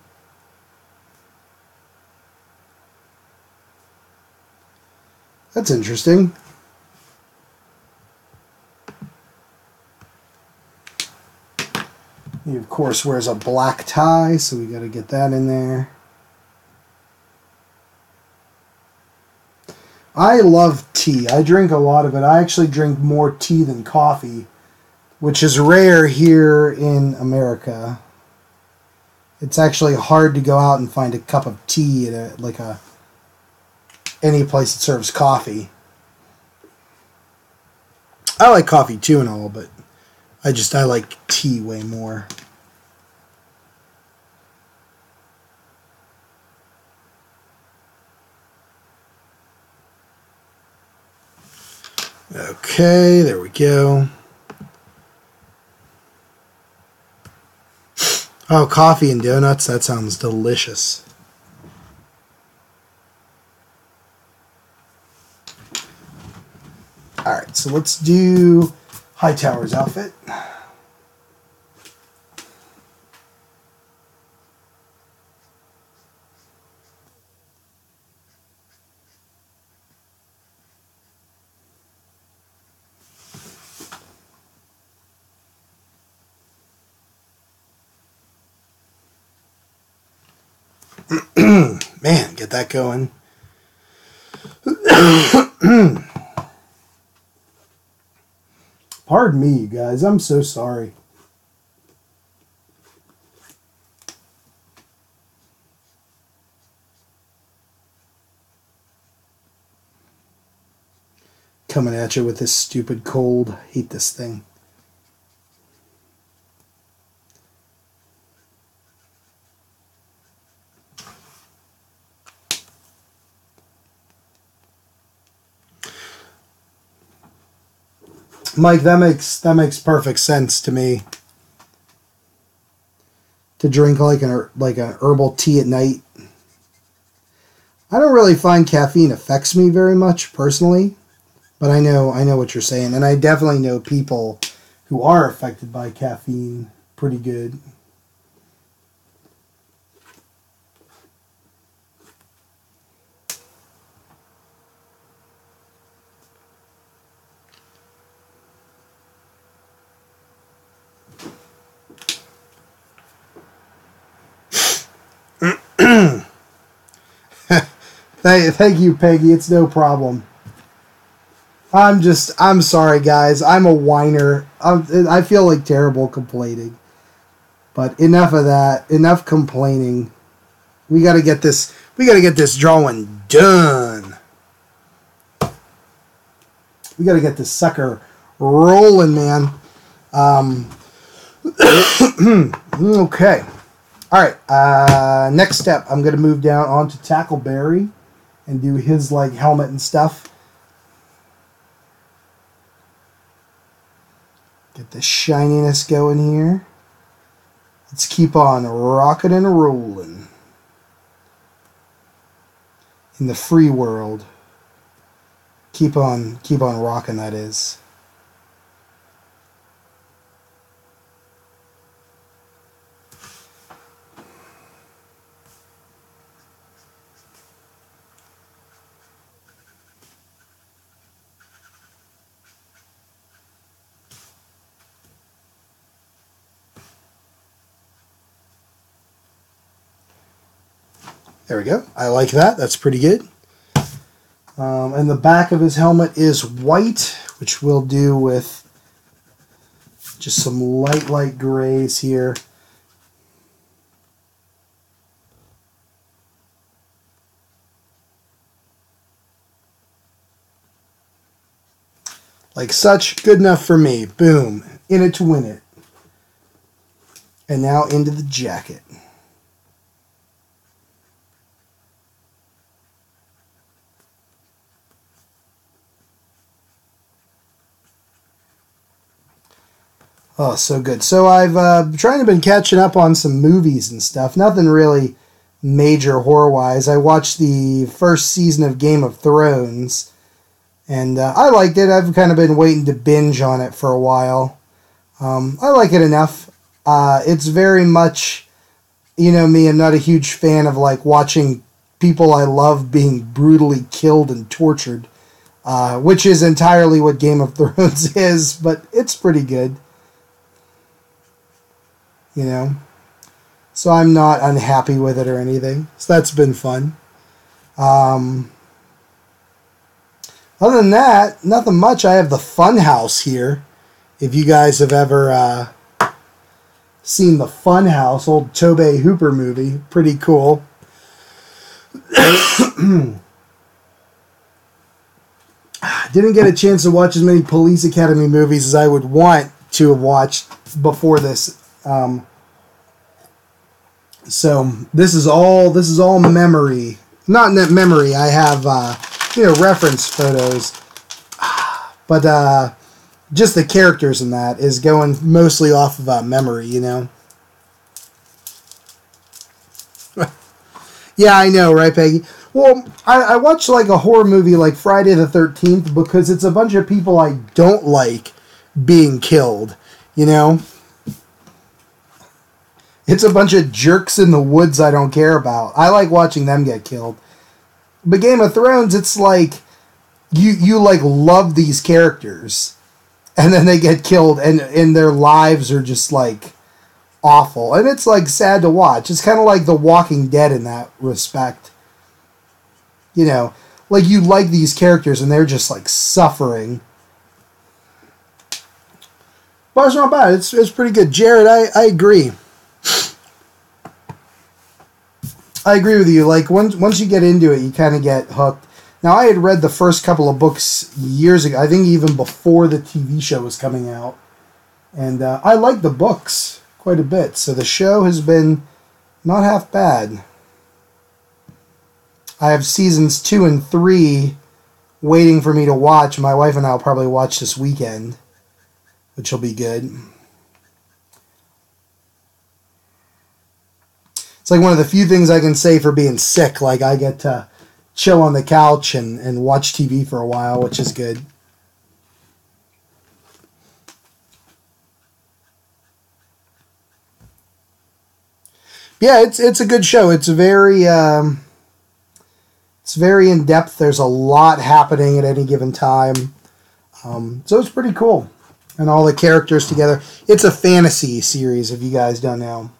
That's interesting. He, of course, wears a black tie, so we got to get that in there. I love tea. I drink a lot of it. I actually drink more tea than coffee, which is rare here in America. It's actually hard to go out and find a cup of tea at any place that serves coffee. I like coffee too and all, but I like tea way more. Okay, there we go. Oh, coffee and donuts, that sounds delicious. Alright, so let's do Hightower's outfit. Man, get that going. Pardon me, you guys. I'm so sorry. Coming at you with this stupid cold. Hate this thing. Mike, that makes perfect sense to me. To drink like an herbal tea at night. I don't really find caffeine affects me very much personally, but I know what you're saying, and I definitely know people who are affected by caffeine pretty good. Thank you, Peggy. It's no problem. I'm sorry, guys. I'm a whiner. I feel like terrible complaining. But enough of that. Enough complaining. We gotta get this drawing done. We gotta get this sucker rolling, man. Okay. Alright, next step, I'm going to move down onto Tackleberry and do his like helmet and stuff. Get the shininess going here. Let's keep on rocking and rolling. In the free world. Keep on rocking, that is. There we go. I like that. That's pretty good. And the back of his helmet is white, which we'll do with just some light grays here. Like such. Good enough for me. Boom. In it to win it. And now into the jacket. Oh, so good. So I've been catching up on some movies and stuff. Nothing really major horror-wise. I watched the first season of Game of Thrones, and I liked it. I've kind of been waiting to binge on it for a while. I like it enough. It's very much, you know me, I'm not a huge fan of like watching people I love being brutally killed and tortured, which is entirely what Game of Thrones is, but it's pretty good. You know, so I'm not unhappy with it or anything. So that's been fun. Other than that, nothing much. I have the Funhouse here. If you guys have ever seen the Funhouse, old Tobe Hooper movie, pretty cool. Didn't get a chance to watch as many Police Academy movies as I would want to have watched before this. So this is all memory. Not memory. I have reference photos, but just the characters in that is going mostly off of memory. Yeah, I know, right, Peggy? Well, I watch like a horror movie like Friday the 13th because it's a bunch of people I don't like being killed, It's a bunch of jerks in the woods I don't care about. I like watching them get killed. But Game of Thrones, it's like you like love these characters and then they get killed and their lives are just like awful. And it's like sad to watch. It's kind of like The Walking Dead in that respect. Like you like these characters and they're just like suffering. But it's not bad. It's pretty good. Jared, I agree. I agree with you. Like once you get into it, you kind of get hooked. Now I had read the first couple of books years ago. I think even before the TV show was coming out. And I like the books quite a bit. So the show has been not half bad. I have seasons 2 and 3 waiting for me to watch. My wife and I will probably watch this weekend, which will be good. It's like one of the few things I can say for being sick. Like I get to chill on the couch and watch TV for a while, which is good. Yeah, it's a good show. It's very in depth. There's a lot happening at any given time. So it's pretty cool. And all the characters together. It's a fantasy series, if you guys don't know.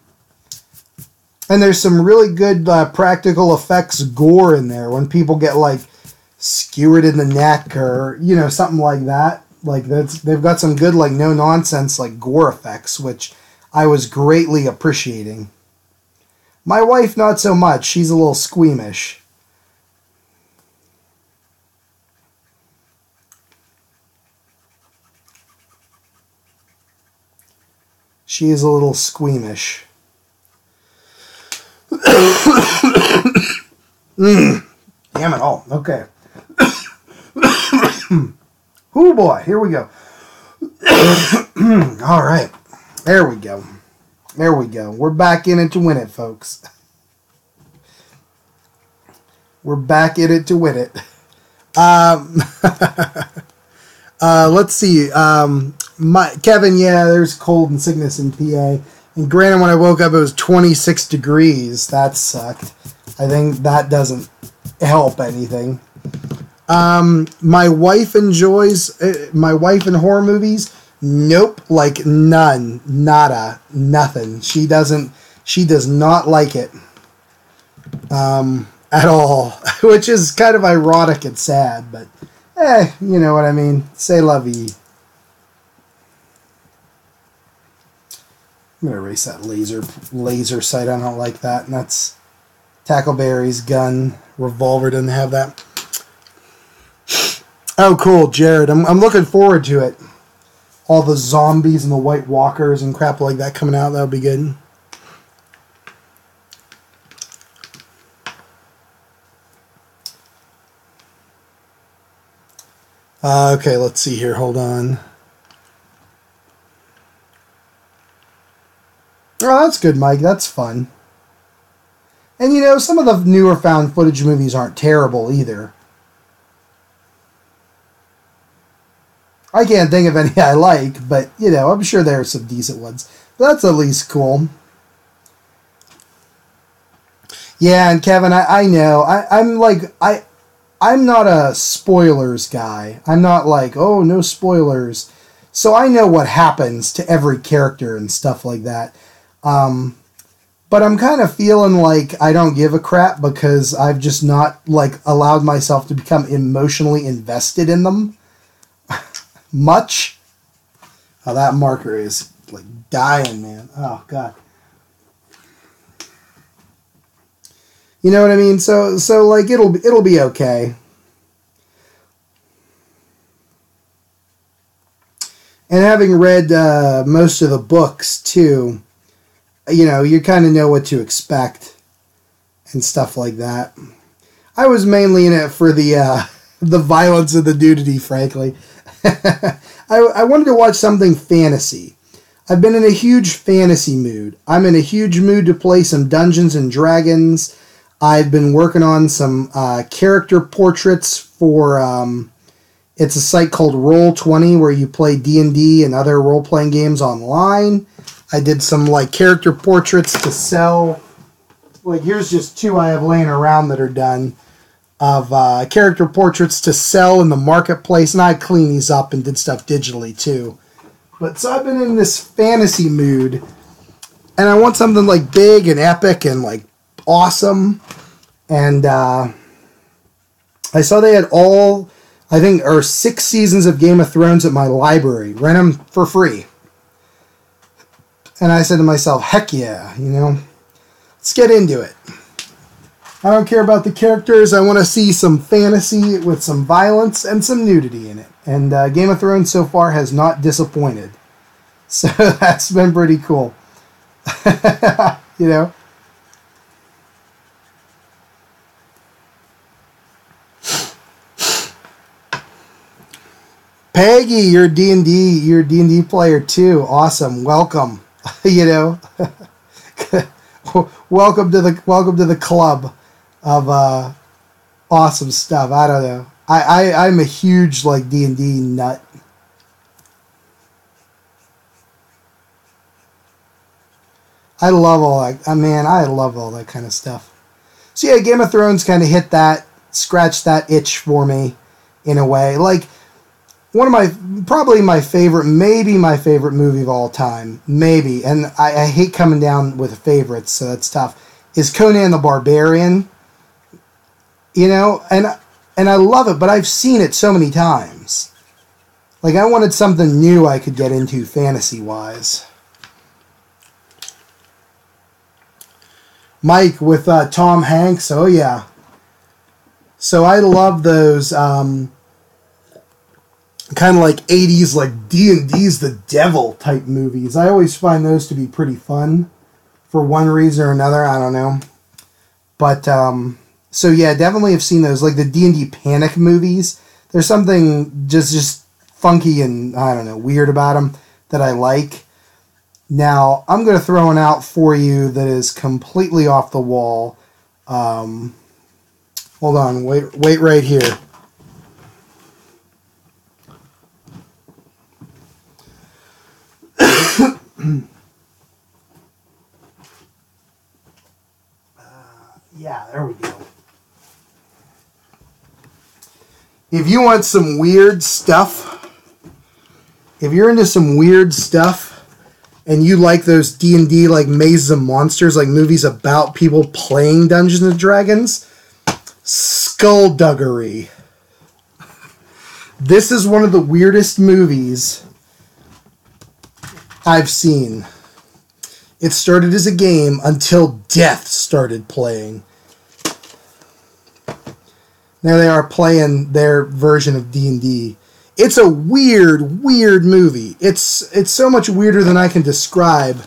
And there's some really good practical effects gore in there. When people get like skewered in the neck or, something like that. Like they've got some good like no nonsense like gore effects, which I was greatly appreciating. My wife, not so much. She's a little squeamish. She is a little squeamish. Damn it all. Okay. Oh boy, here we go. All right. There we go. There we go. We're back in it to win it, folks. We're back in it to win it. Let's see. Kevin, yeah, there's cold and sickness in PA. And granted, when I woke up, it was 26 degrees. That sucked. I think that doesn't help anything. My wife enjoys... my wife in horror movies... Nope, like none, nada, nothing. She does not like it at all, which is kind of ironic and sad, but you know what I mean. C'est la vie. I'm going to erase that laser sight. I don't like that. And that's Tackleberry's gun. Revolver doesn't have that. Oh, cool, Jared. I'm looking forward to it. All the zombies and the White Walkers and crap like that coming out. That'll be good. Okay, let's see here. Hold on. Oh, that's good, Mike. That's fun. And, some of the newer found footage movies aren't terrible either. I can't think of any I like, but, I'm sure there are some decent ones. But that's at least cool. Yeah, and Kevin, I know. I'm not a spoilers guy. I'm not like, oh, no spoilers. So I know what happens to every character and stuff like that. But I'm kind of feeling like I don't give a crap because I've just not, allowed myself to become emotionally invested in them. Much. Oh, that marker is dying, man. Oh God. You know what I mean? So it'll be okay. And having read most of the books, too, you know, you kind of know what to expect and stuff like that. I was mainly in it for the violence and the nudity, frankly. I wanted to watch something fantasy. I've been in a huge fantasy mood. I'm in a huge mood to play some Dungeons and Dragons. I've been working on some character portraits for... it's a site called Roll20 where you play D&D and other role-playing games online. I did some like character portraits to sell. Like here's just 2 I have laying around that are done of character portraits to sell in the marketplace. And I cleaned these up and did stuff digitally too. But so I've been in this fantasy mood. And I want something like big and epic and like awesome. And I saw they had all... I think, or 6 seasons of Game of Thrones at my library. Rent them for free. And I said to myself, heck yeah, you know. Let's get into it. I don't care about the characters. I want to see some fantasy with some violence and some nudity in it. And Game of Thrones so far has not disappointed. So that's been pretty cool. You know. Peggy, you're a D&D player too. Awesome. Welcome. You know. welcome to the club of awesome stuff. I don't know. I'm a huge like D&D nut. I love all that. I love all that kind of stuff. So yeah, Game of Thrones kind of hit that, scratched that itch for me in a way. Like one of my favorite movie of all time, maybe, and I hate coming down with favorites, so that's tough, is Conan the Barbarian. You know, and I love it, but I've seen it so many times. Like, I wanted something new I could get into fantasy-wise. Mike with Tom Hanks, oh yeah. So I love those... kind of like 80s, like D&D's the devil type movies. I always find those to be pretty fun for one reason or another. I don't know. But, so yeah, definitely have seen those. Like the D&D Panic movies. There's something just funky and, I don't know, weird about them that I like. Now, I'm going to throw one out for you that is completely off the wall. Hold on, wait right here. Yeah, there we go. If you want some weird stuff, if you're into some weird stuff, and you like those D&D, like Mazes of Monsters, like movies about people playing Dungeons and Dragons, Skullduggery. This is one of the weirdest movies I've seen. It started as a game until death started playing. There they are playing their version of D&D. It's a weird, weird movie. It's so much weirder than I can describe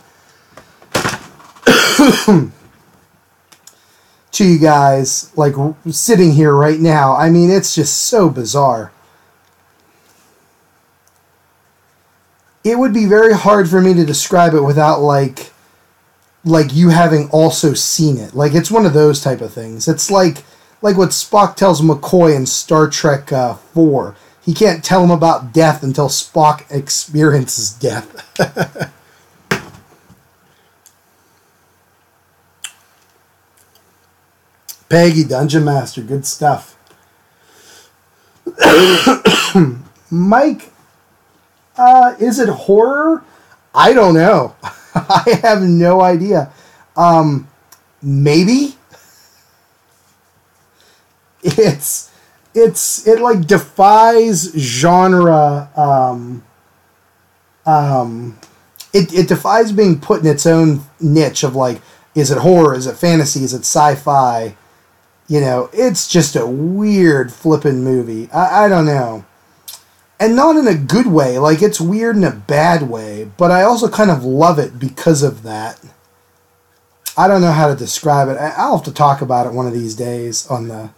to you guys, like sitting here right now. I mean, it's just so bizarre. It would be very hard for me to describe it without like you having also seen it. Like, it's one of those type of things. It's like what Spock tells McCoy in Star Trek 4. He can't tell him about death until Spock experiences death. Peggy, Dungeon Master, good stuff. Mike, is it horror? I don't know. I have no idea. Maybe. It like defies genre. It defies being put in its own niche of like, is it horror? Is it fantasy? Is it sci-fi? You know, it's just a weird flippin' movie. I don't know. And not in a good way. Like, it's weird in a bad way. But I also kind of love it because of that. I don't know how to describe it. I'll have to talk about it one of these days on the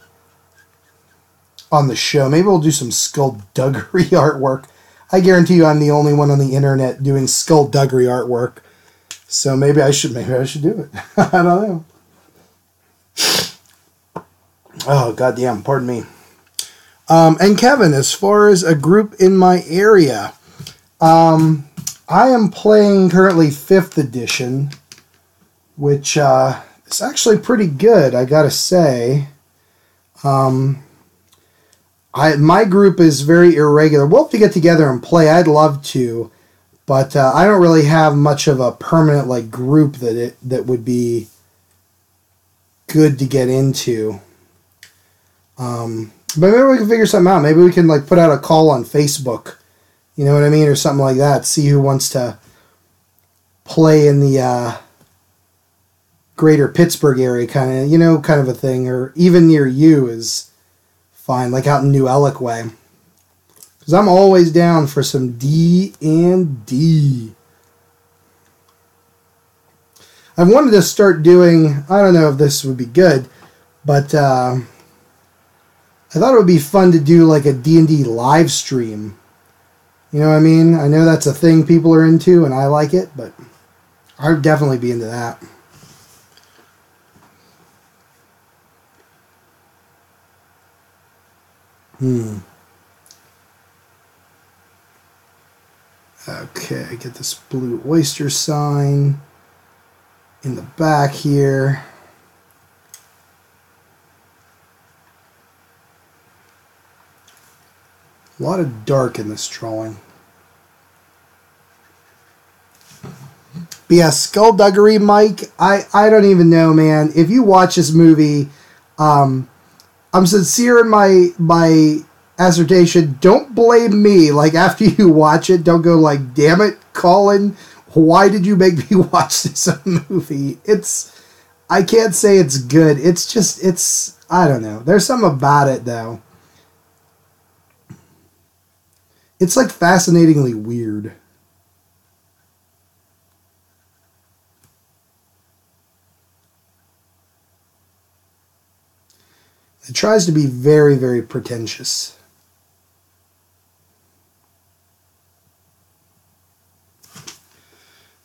show. Maybe we'll do some skullduggery artwork. I guarantee you I'm the only one on the internet doing skullduggery artwork. So maybe I should do it. I don't know. Oh, goddamn. Pardon me. And Kevin, as far as a group in my area, I am playing currently 5th edition, which is actually pretty good, I gotta say. My group is very irregular. We'll have to get together and play. I'd love to, but I don't really have much of a permanent like group that would be good to get into. But maybe we can figure something out. Maybe we can like put out a call on Facebook, you know what I mean, or something like that. See who wants to play in the greater Pittsburgh area, kind of a thing, or even near you is fine, like out in New Ellick way. Because I'm always down for some D&D. I've wanted to start doing, I don't know if this would be good, but I thought it would be fun to do like a D&D live stream. You know what I mean? I know that's a thing people are into, and I like it, but I'd definitely be into that. Okay, get this blue oyster sign in the back here. A lot of dark in this drawing. But yeah, skullduggery, Mike, I don't even know, man. If you watch this movie, I'm sincere in my assertion. Don't blame me. Like, after you watch it, don't go like, damn it, Colin, why did you make me watch this movie? I can't say it's good. It's I don't know. There's something about it, though. It's like fascinatingly weird. It tries to be very, very pretentious.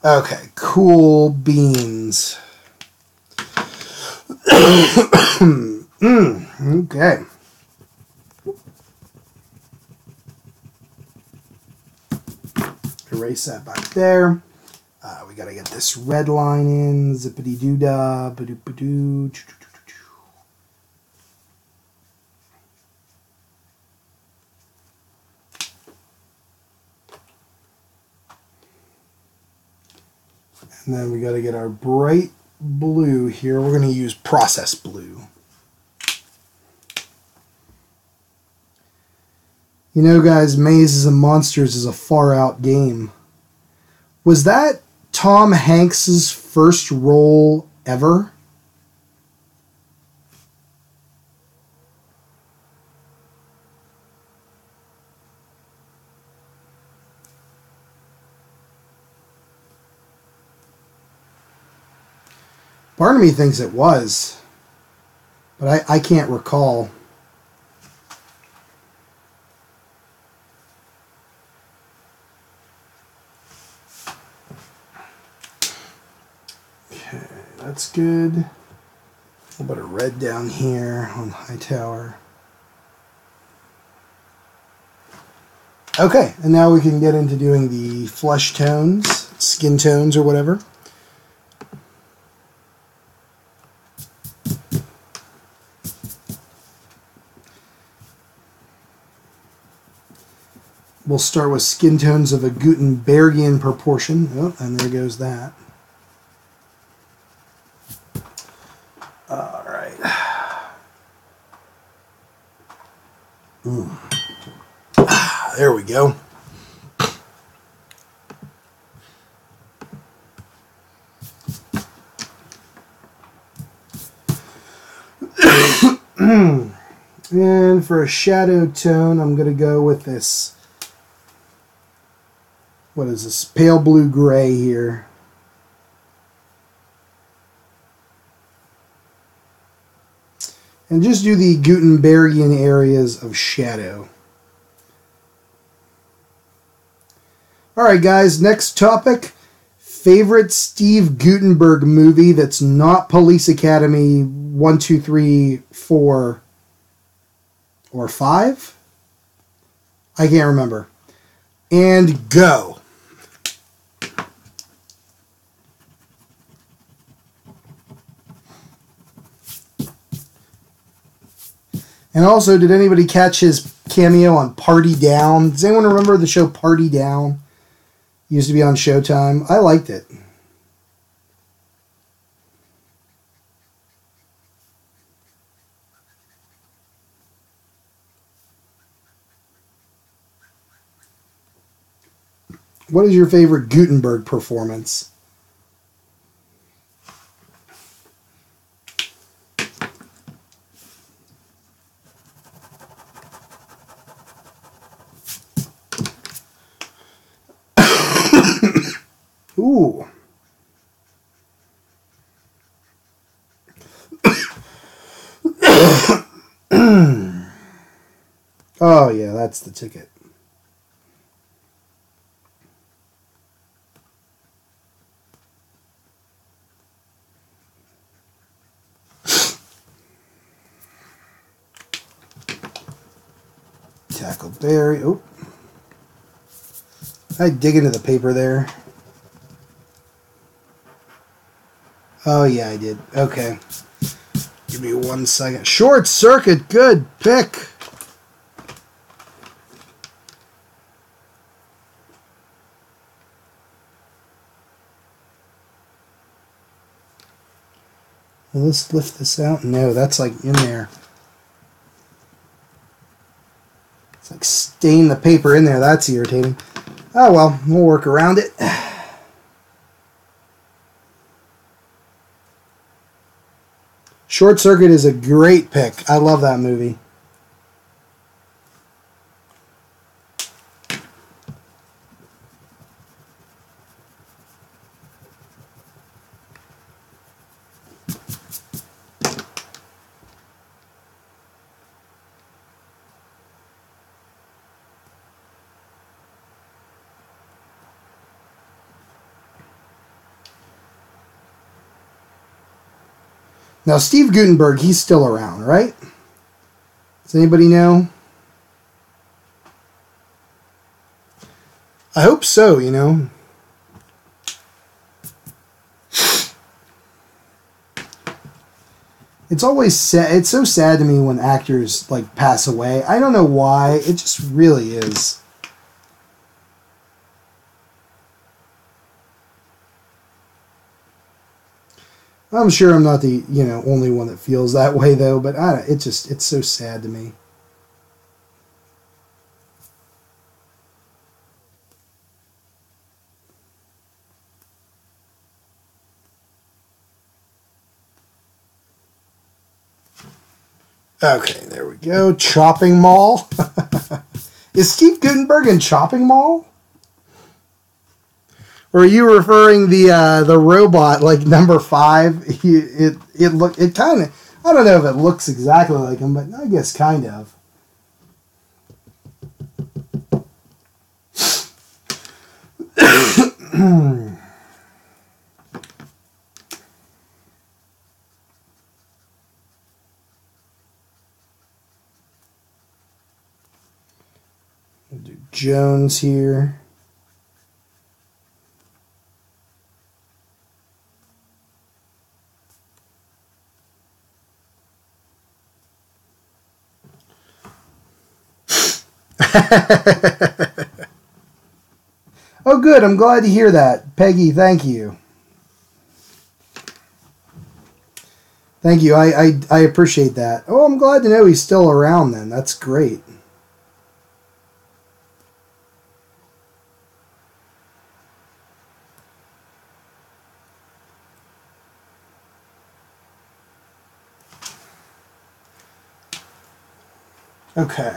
Okay, cool beans. Okay. Erase that back there. We gotta get this red line in. Zippity doo dah. Ba doo ba doo. And then we got to get our bright blue here. We're going to use process blue. You know, guys, Mazes and Monsters is a far out game. Was that Tom Hanks's first role ever? Part of me thinks it was, but I can't recall. Okay, that's good. A little bit of red down here on Hightower. Okay, and now we can get into doing the flesh tones, skin tones, or whatever. We'll start with skin tones of a Gutenbergian proportion. Oh, and there goes that. All right. There we go. And for a shadow tone, I'm going to go with this what is this? Pale blue-gray here. And just do the Gutenbergian areas of shadow. Alright guys, next topic. Favorite Steve Guttenberg movie that's not Police Academy 1, 2, 3, 4, or 5? I can't remember. And go. And also, did anybody catch his cameo on Party Down? Does anyone remember the show Party Down? It used to be on Showtime. I liked it. What is your favorite Gutenberg performance? Ooh. Oh, yeah, that's the ticket. Tackleberry. Oh. I dig into the paper there. Oh, yeah, I did. Okay. Give me 1 second. Short Circuit. Good pick. Well, let's lift this out. No, that's like in there. It's like stain the paper in there. That's irritating. Oh, well, we'll work around it. Short Circuit is a great pick. I love that movie. Now, Steve Guttenberg, he's still around, right? Does anybody know? I hope so, you know. It's always sad. It's so sad to me when actors, like, pass away. I don't know why. It just really is. I'm sure I'm not the, only one that feels that way, though, but it's so sad to me. Okay, there we go. Chopping Mall. Is Steve Guttenberg in Chopping Mall? Or are you referring the robot like number 5? It kind of, I don't know if it looks exactly like him, but I guess kind of. We'll do Jones here. Oh, good. I'm glad to hear that. Peggy, thank you. Thank you. I appreciate that. Oh, I'm glad to know he's still around then. That's great. Okay.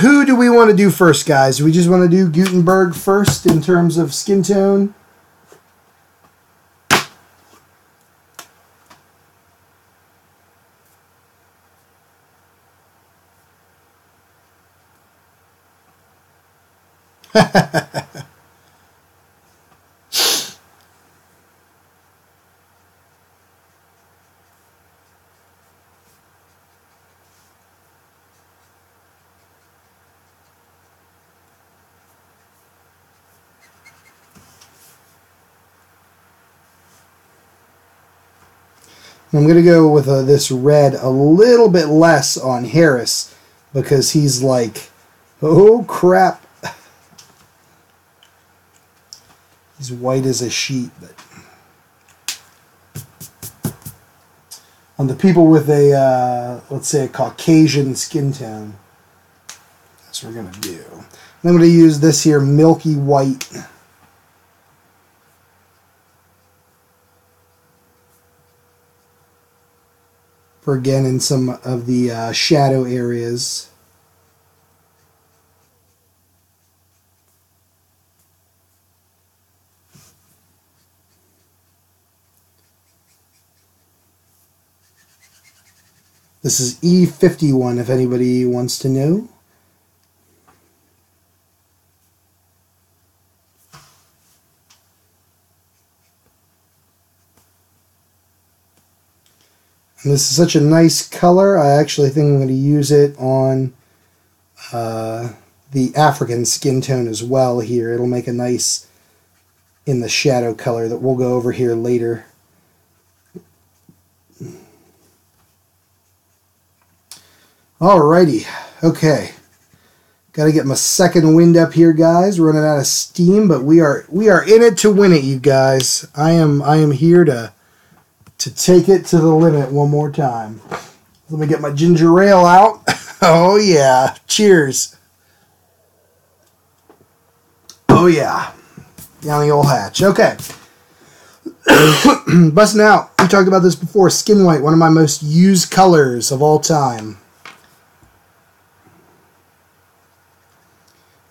Who do we want to do first, guys? Do we just want to do Gutenberg first in terms of skin tone? I'm going to go with this red a little bit less on Harris because he's like, oh crap. He's white as a sheet. But on the people with a, let's say, a Caucasian skin tone, that's what we're going to do. I'm going to use this here milky white. For again in some of the shadow areas. This is E51 if anybody wants to know. And this is such a nice color. I actually think I'm going to use it on the African skin tone as well here. It'll make a nice in the shadow color that we'll go over here later. Alrighty, okay. Got to get my second wind up here, guys. Running out of steam, but we are in it to win it, you guys. I am here to take it to the limit one more time. Let me get my ginger ale out. Oh yeah, cheers. Oh yeah, down the old hatch. Okay. Busting out. We talked about this before. Skin white, one of my most used colors of all time.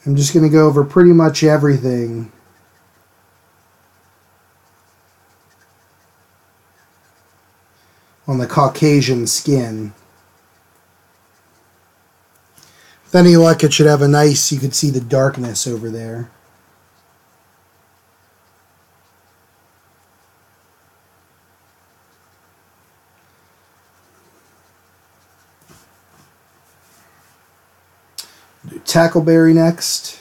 I'm just going to go over pretty much everything. On the Caucasian skin. With any luck, it should have a nice, you could see the darkness over there. Do Tackleberry next.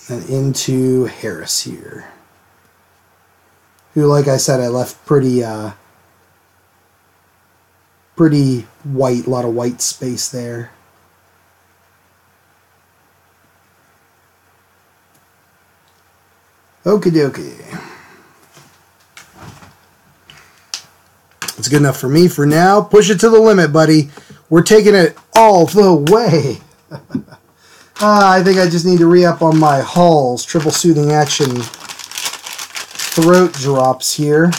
And into Harris here. Who, like I said, I left pretty white, a lot of white space there. Okie dokie. It's good enough for me for now. Push it to the limit, buddy. We're taking it all the way. I think I just need to re-up on my Halls Triple Soothing Action throat drops here.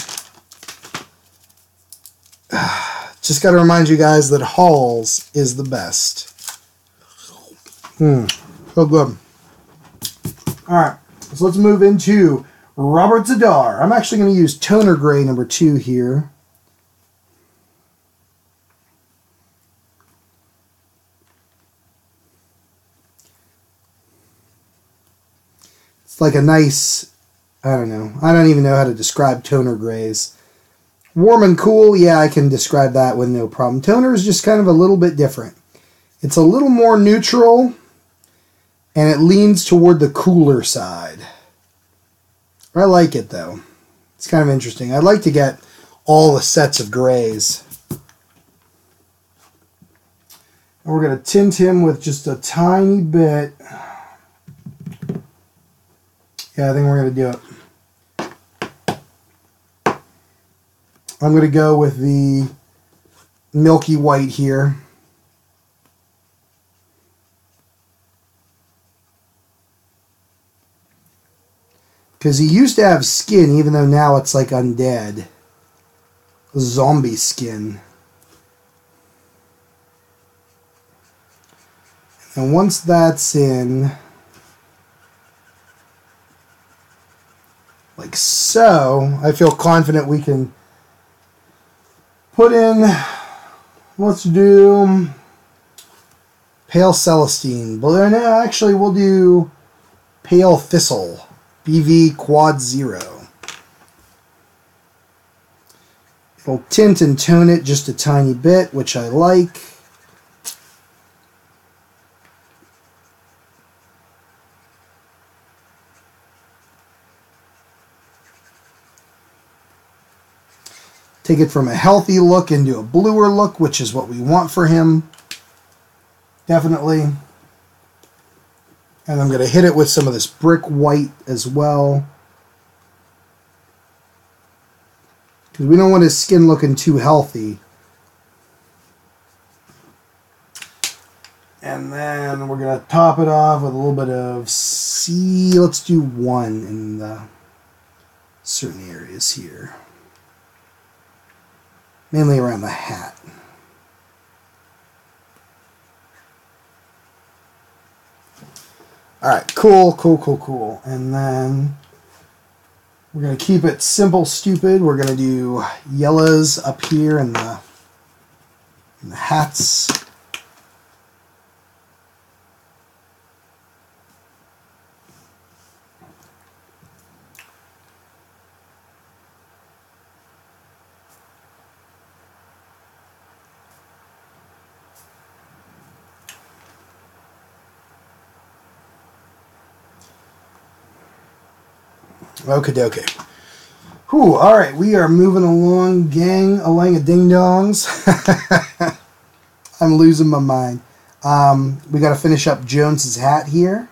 Just got to remind you guys that Halls is the best. So good. Alright, so let's move into Robert Zadar. I'm actually going to use Toner Gray number 2 here. It's like a nice, I don't know. I don't even know how to describe toner grays. Warm and cool, yeah, I can describe that with no problem. Toner is just kind of a little bit different. It's a little more neutral, and it leans toward the cooler side. I like it, though. It's kind of interesting. I'd like to get all the sets of grays. And we're going to tint him with just a tiny bit. Yeah, I think we're going to do it. I'm going to go with the milky white here. Because he used to have skin, even though now it's like undead. Zombie skin. And once that's in, like so, I feel confident we can put in, let's do Pale Celestine. But no, actually we'll do Pale Thistle. BV Quad 0. It'll tint and tone it just a tiny bit, which I like. Take it from a healthy look into a bluer look, which is what we want for him. Definitely. And I'm going to hit it with some of this brick white as well. Because we don't want his skin looking too healthy. And then we're going to top it off with a little bit of C. Let's do 1 in the certain areas here. Mainly around the hat. Alright, cool. And then we're going to keep it simple, stupid. We're going to do yellows up here in the hats. Okie dokie. Whew, alright, we are moving along, gang, a-lang-a-ding-dongs. I'm losing my mind. We got to finish up Jones's hat here.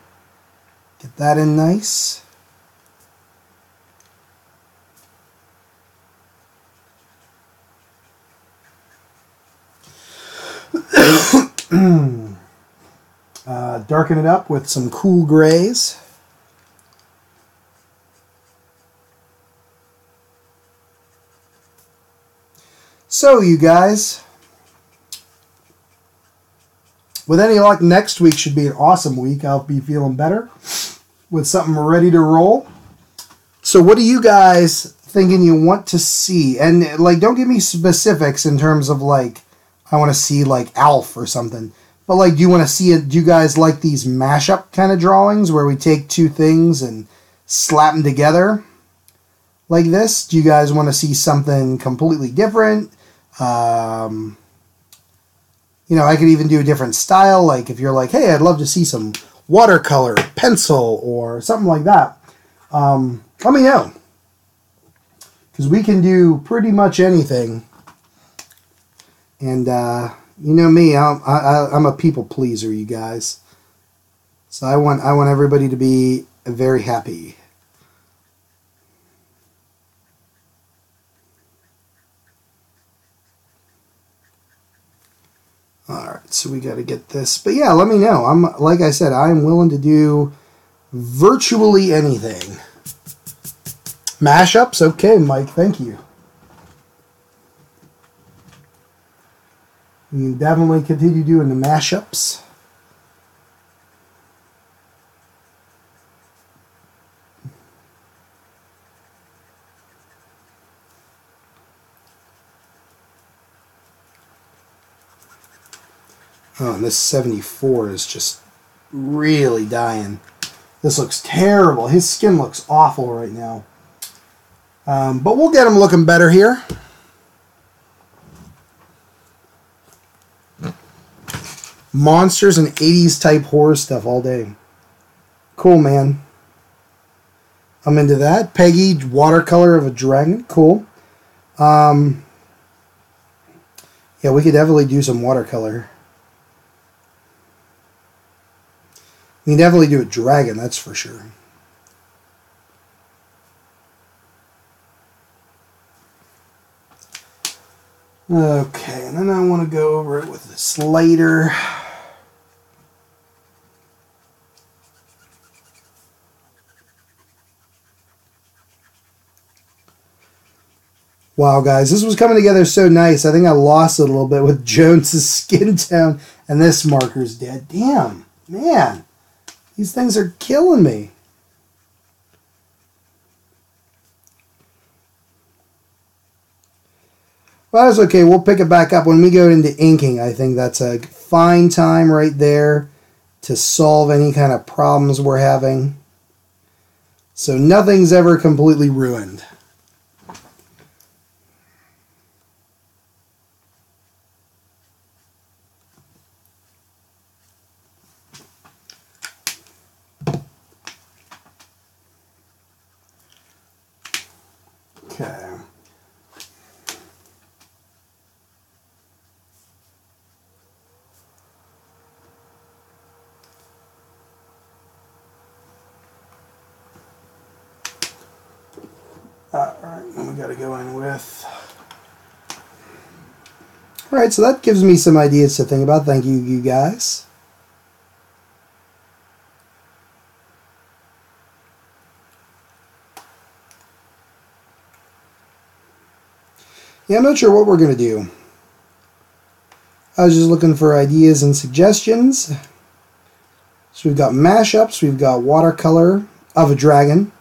Get that in nice. Darken it up with some cool grays. So, you guys, with any luck, next week should be an awesome week. I'll be feeling better with something ready to roll. So, what are you guys thinking you want to see? And, like, don't give me specifics in terms of, like, I want to see, like, Alf or something. But, like, do you want to see it? Do you guys like these mashup kind of drawings where we take two things and slap them together like this? Do you guys want to see something completely different? You know, I could even do a different style. Like if you're like, hey, I'd love to see some watercolor, pencil, or something like that. Let me know. Because we can do pretty much anything. And, you know me, I'm a people pleaser, you guys. So I want everybody to be very happy. Alright, so we got to get this. But yeah, let me know. Like I said, I'm willing to do virtually anything. Mashups? Okay, Mike, thank you. We can definitely continue doing the mashups. Oh, and this 74 is just really dying. This looks terrible. His skin looks awful right now. But we'll get him looking better here. Monsters and 80s type horror stuff all day. Cool, man. I'm into that. Peggy, watercolor of a dragon. Cool. Yeah, we could definitely do some watercolor. We can definitely do a dragon, that's for sure. Okay, and then I want to go over it with this lighter. Wow, guys, this was coming together so nice. I think I lost it a little bit with Jones's skin tone, and this marker's dead. Damn, man, these things are killing me. Well, that's okay. We'll pick it back up when we go into inking. I think that's a fine time right there to solve any kind of problems we're having. So nothing's ever completely ruined. Okay. Alright, we got to go in with... Alright, so that gives me some ideas to think about. Thank you, you guys. Yeah, I'm not sure what we're going to do. I was just looking for ideas and suggestions. So we've got mashups, we've got watercolor of a dragon.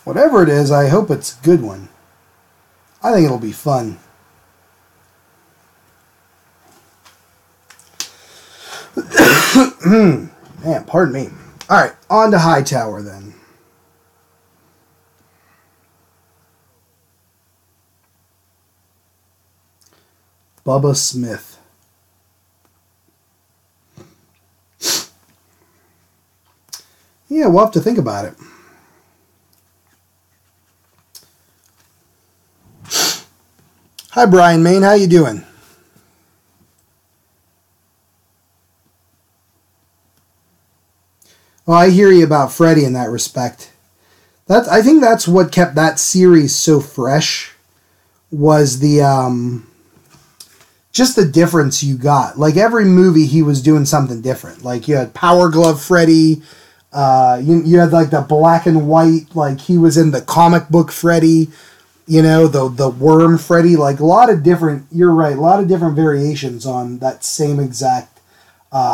Whatever it is, I hope it's a good one. I think it'll be fun. Man, pardon me. Alright, on to Hightower then. Bubba Smith. Yeah, we'll have to think about it. Hi, Brian Main. How you doing? Well, I hear you about Freddy in that respect. I think that's what kept that series so fresh, was the just the difference you got. Like every movie, he was doing something different. Like you had Power Glove Freddy. You had like the black and white. Like he was in the comic book Freddy. You know, the worm Freddy, like a lot of different, you're right, a lot of different variations on that same exact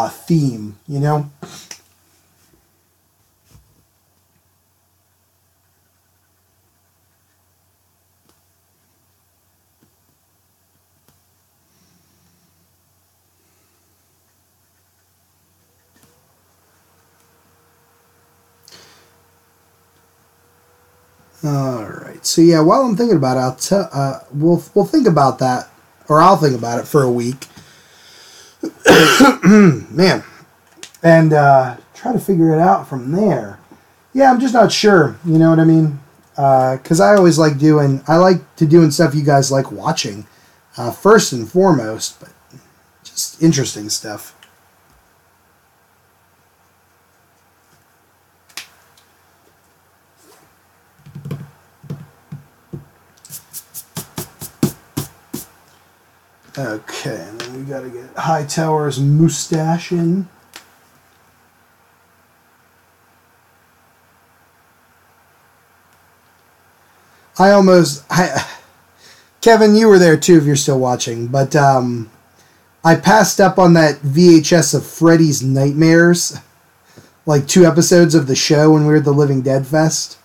theme, you know? All right. So yeah, while I'm thinking about it, we'll think about that, or I'll think about it for a week. Man, and try to figure it out from there. Yeah, I'm just not sure. You know what I mean? Because I like to doing stuff you guys like watching, first and foremost, but just interesting stuff. Okay, and then we gotta get Hightower's mustache in. Kevin, you were there too if you're still watching, but I passed up on that VHS of Freddy's Nightmares, like 2 episodes of the show when we were at the Living Dead Fest.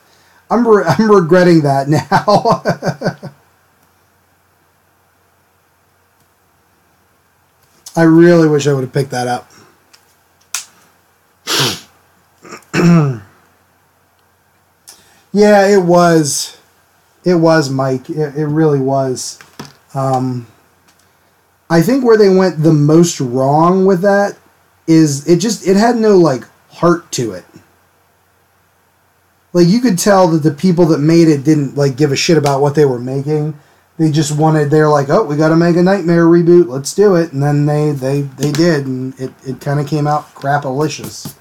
I'm regretting that now. I really wish I would have picked that up. Yeah, it was. It was, Mike. It really was. I think where they went the most wrong with that is it had no like heart to it. Like you could tell that the people that made it didn't like give a shit about what they were making. They're like, oh, we got to make a Nightmare reboot. Let's do it. And then they did, and it kind of came out crapalicious.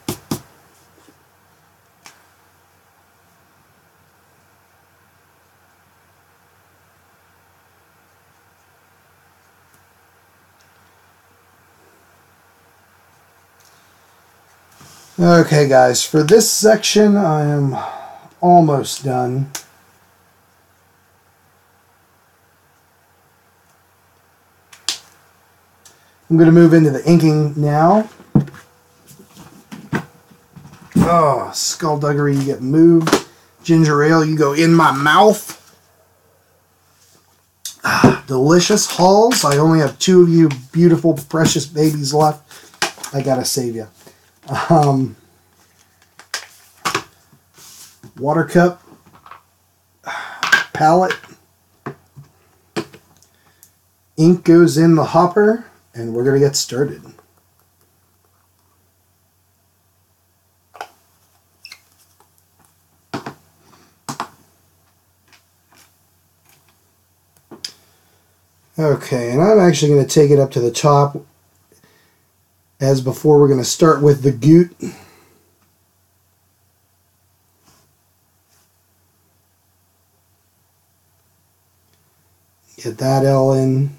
Okay, guys, for this section, I am almost done. I'm going to move into the inking now. Oh, skullduggery, you get moved. Ginger ale, you go in my mouth. Ah, delicious hulls. I only have 2 of you beautiful, precious babies left. I gotta save you. Water cup. Palette. Ink goes in the hopper, and we're gonna get started. Okay, and I'm actually going to take it up to the top. As before, we're going to start with the goot. Get that L in.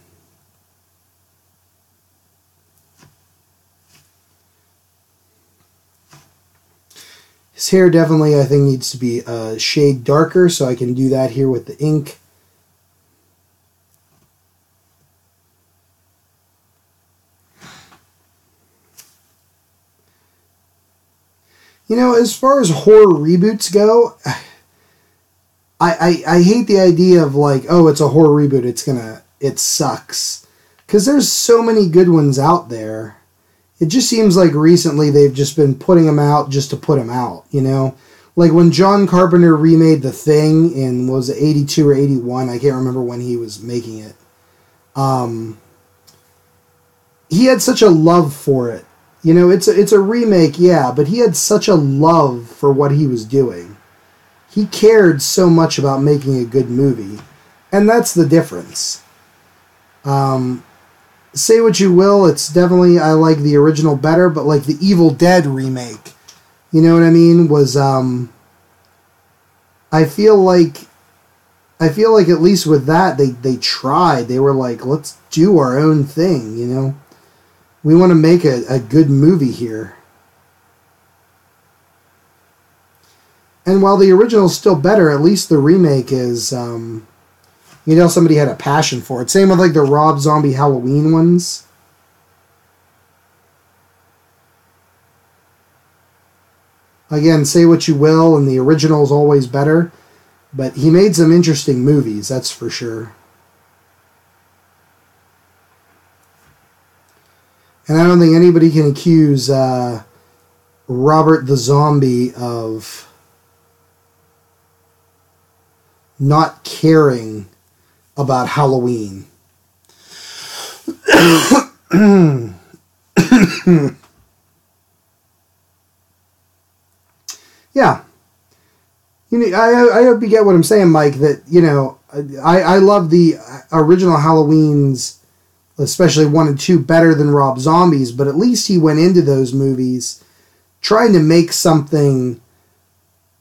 His hair definitely, I think, needs to be a shade darker, so I can do that here with the ink. You know, as far as horror reboots go, I hate the idea of like, oh, it's a horror reboot, it sucks. Because there's so many good ones out there. It just seems like recently they've just been putting them out just to put them out, you know? Like when John Carpenter remade The Thing in, what was it, 82 or 81? I can't remember when he was making it. He had such a love for it. You know, it's a remake, yeah, but he had such a love for what he was doing. He cared so much about making a good movie. And that's the difference. Say what you will, it's definitely, I like the original better, but like the Evil Dead remake, you know what I mean, was, I feel like at least with that, they tried. They were like, let's do our own thing, you know? We want to make a good movie here. And while the original is still better, at least the remake is, you know, somebody had a passion for it. Same with like the Rob Zombie Halloween ones. Again, say what you will, and the original is always better. But he made some interesting movies, that's for sure. And I don't think anybody can accuse Robert the Zombie of not caring about Halloween. Yeah. You know, I hope you get what I'm saying, Mike, that, you know, I love the original Halloweens, especially 1 and 2, better than Rob Zombie's, but at least he went into those movies trying to make something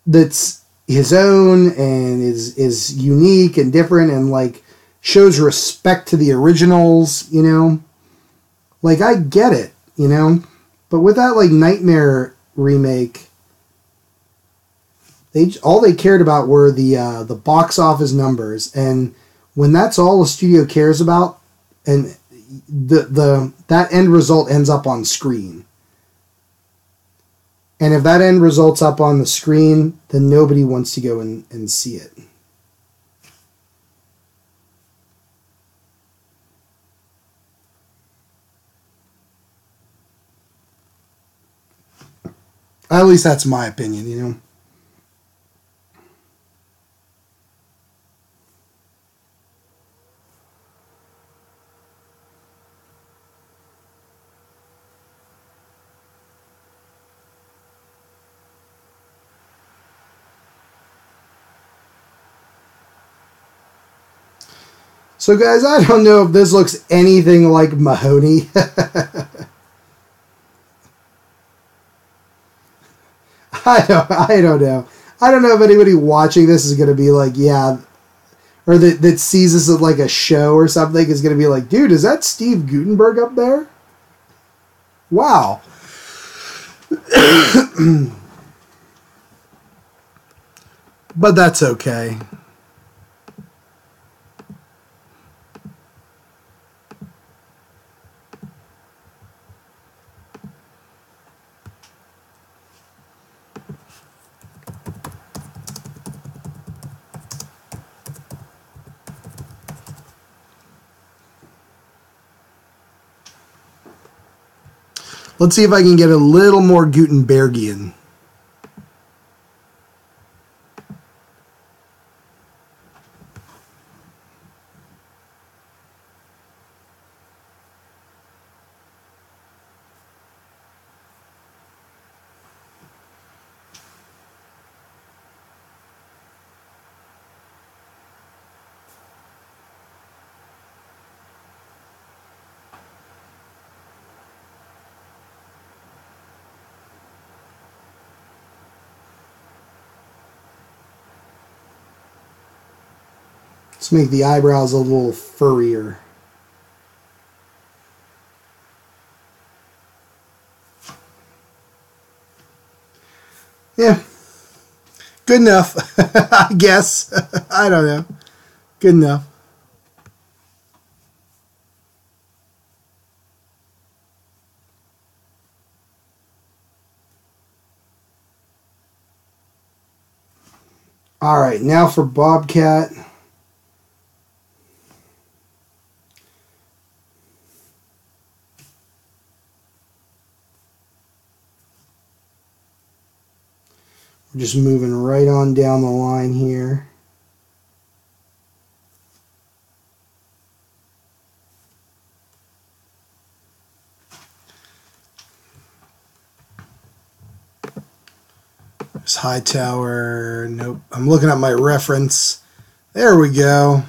that's his own and is unique and different and like shows respect to the originals, you know? Like, I get it, you know? But with that like Nightmare remake, all they cared about were the box office numbers, and when that's all a studio cares about, and that end result ends up on screen. And if that end result's up on the screen, then nobody wants to go and see it. At least that's my opinion, you know. So guys, I don't know if this looks anything like Mahoney. I don't know. I don't know if anybody watching this is going to be like, yeah, or that sees this as like a show or something is going to be like, dude, is that Steve Guttenberg up there? Wow. But that's okay. Let's see if I can get a little more Gutenbergian. Let's make the eyebrows a little furrier. Yeah. Good enough, I guess. I don't know. Good enough. All right, now for Bobcat. We're just moving right on down the line here. There's Hightower. Nope. I'm looking at my reference. There we go.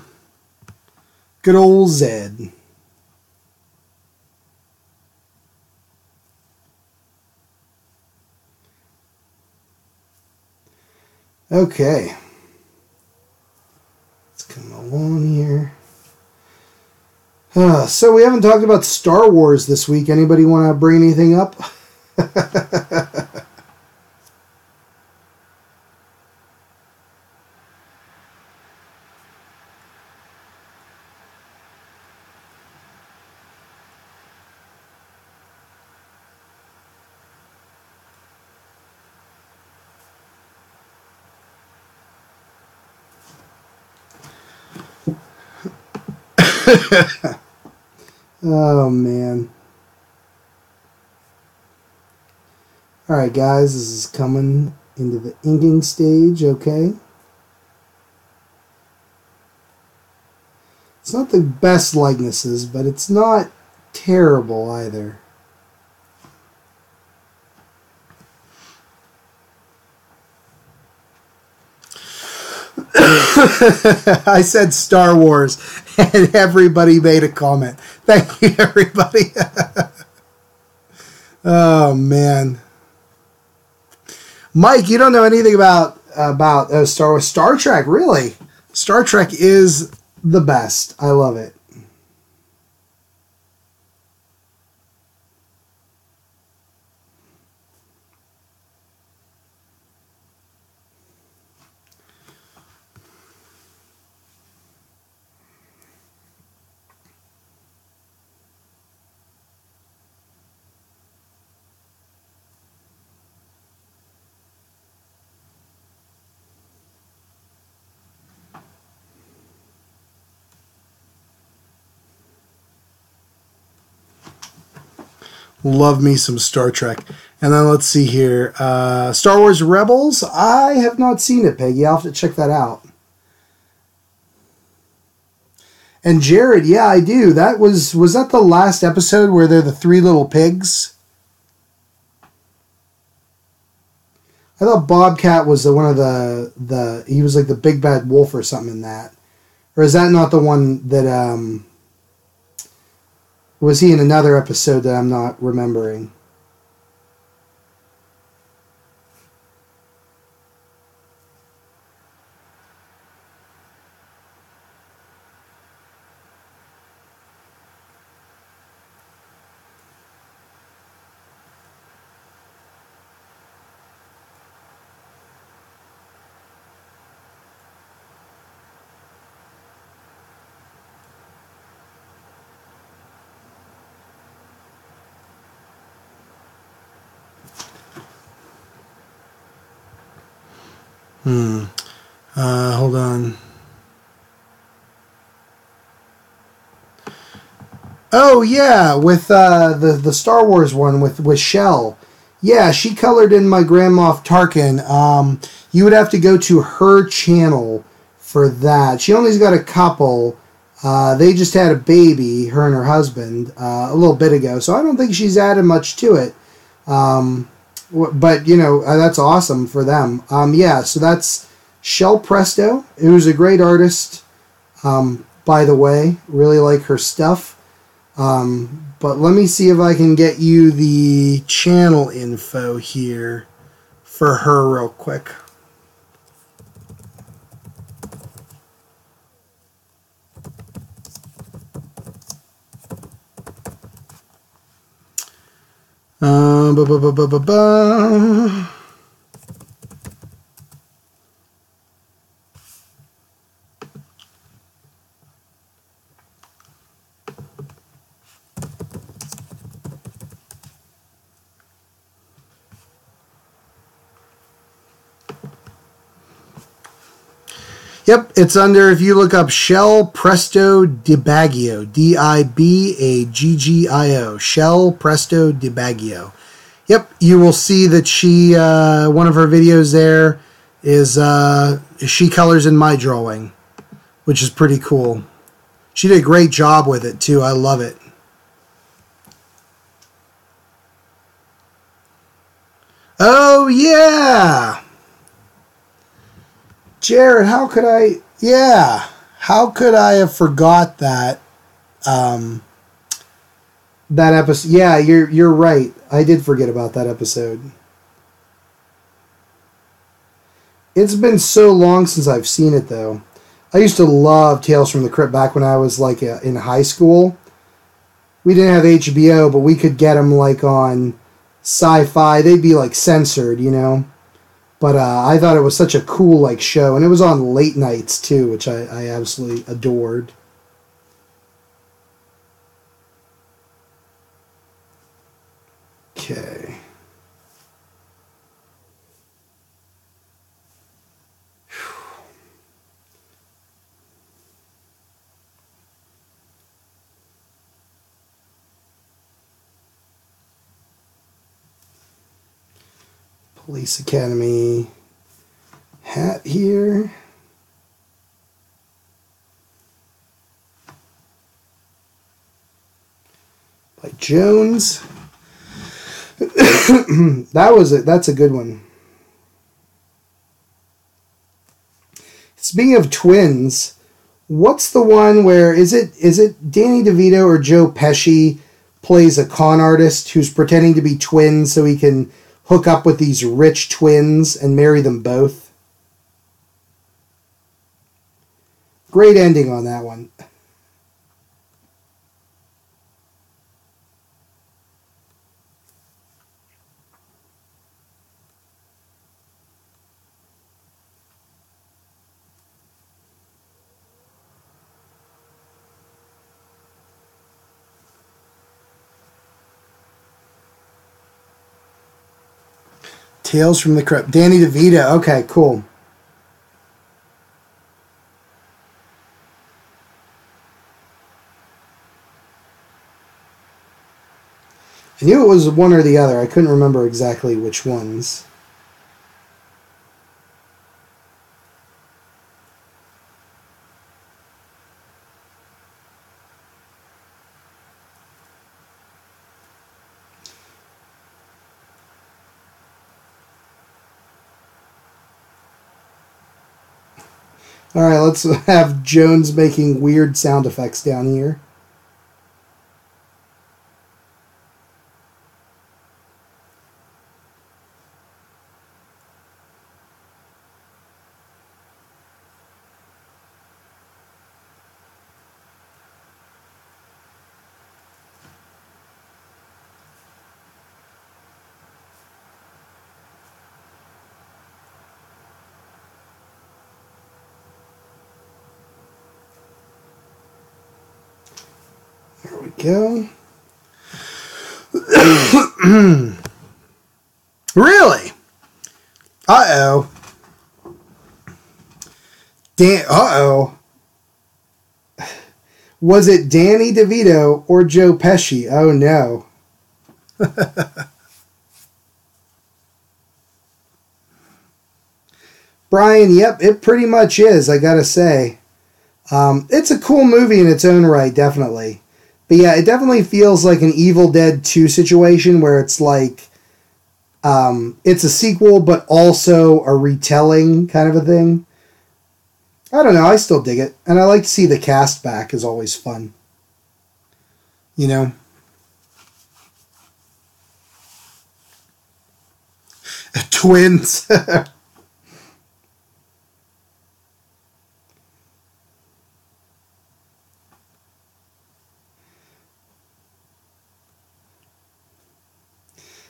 Good old Zed. Okay. Let's come along here. So we haven't talked about Star Wars this week. Anybody want to bring anything up? Oh, man. Alright, guys. This is coming into the inking stage, okay? It's not the best likenesses, but it's not terrible either. I said Star Wars, and everybody made a comment. Thank you, everybody. Oh, man. Mike, you don't know anything about Star Wars. Star Trek, really? Star Trek is the best. I love it. Love me some Star Trek. And then let's see here. Star Wars Rebels. I have not seen it, Peggy. I'll have to check that out. And Jared, yeah, I do. Was that the last episode where they're the three little pigs? I thought Bobcat was one of the he was like the big bad wolf or something in that. Or is that not the one that was he in another episode that I'm not remembering? Hold on. Oh yeah, with the Star Wars one with Shell. Yeah, she colored in my Grand Moff Tarkin. You would have to go to her channel for that. She only's got a couple. They just had a baby, her and her husband, a little bit ago. So I don't think she's added much to it. But, you know, that's awesome for them. Yeah, so that's Shell Presto, who's a great artist, by the way. Really like her stuff. But let me see if I can get you the channel info here for her real quick. Ba, ba, ba, ba, ba, ba. Yep, it's under, if you look up Shell Presto DiBaggio, Dibaggio, Shell Presto DiBaggio. Yep, you will see that she, one of her videos there is she colors in my drawing, which is pretty cool. She did a great job with it, too. I love it. Oh, yeah! Jared, how could I... Yeah. How could I have forgot that? That episode... Yeah, you're right. I did forget about that episode. It's been so long since I've seen it, though. I used to love Tales from the Crypt back when I was, like, in high school. We didn't have HBO, but we could get them, like, on Sci-Fi. They'd be, like, censored, you know? But I thought it was such a cool like show, and it was on late nights too, which I absolutely adored. Okay. Police Academy hat here. By Jones. That's a good one. Speaking of twins, what's the one where is it Danny DeVito or Joe Pesci plays a con artist who's pretending to be twins so he can hook up with these rich twins and marry them both? Great ending on that one. Tales from the Crypt. Danny DeVito. Okay, cool. I knew it was one or the other. I couldn't remember exactly which ones. Alright, let's have Jones making weird sound effects down here. There we go. Really? Uh-oh. Uh-oh. Was it Danny DeVito or Joe Pesci? Oh, no. Brian, yep, it pretty much is, I gotta say. It's a cool movie in its own right, definitely. But yeah, it definitely feels like an Evil Dead 2 situation where it's like, it's a sequel, but also a retelling kind of a thing. I don't know, I still dig it. And I like to see the cast back is always fun. You know? Twins.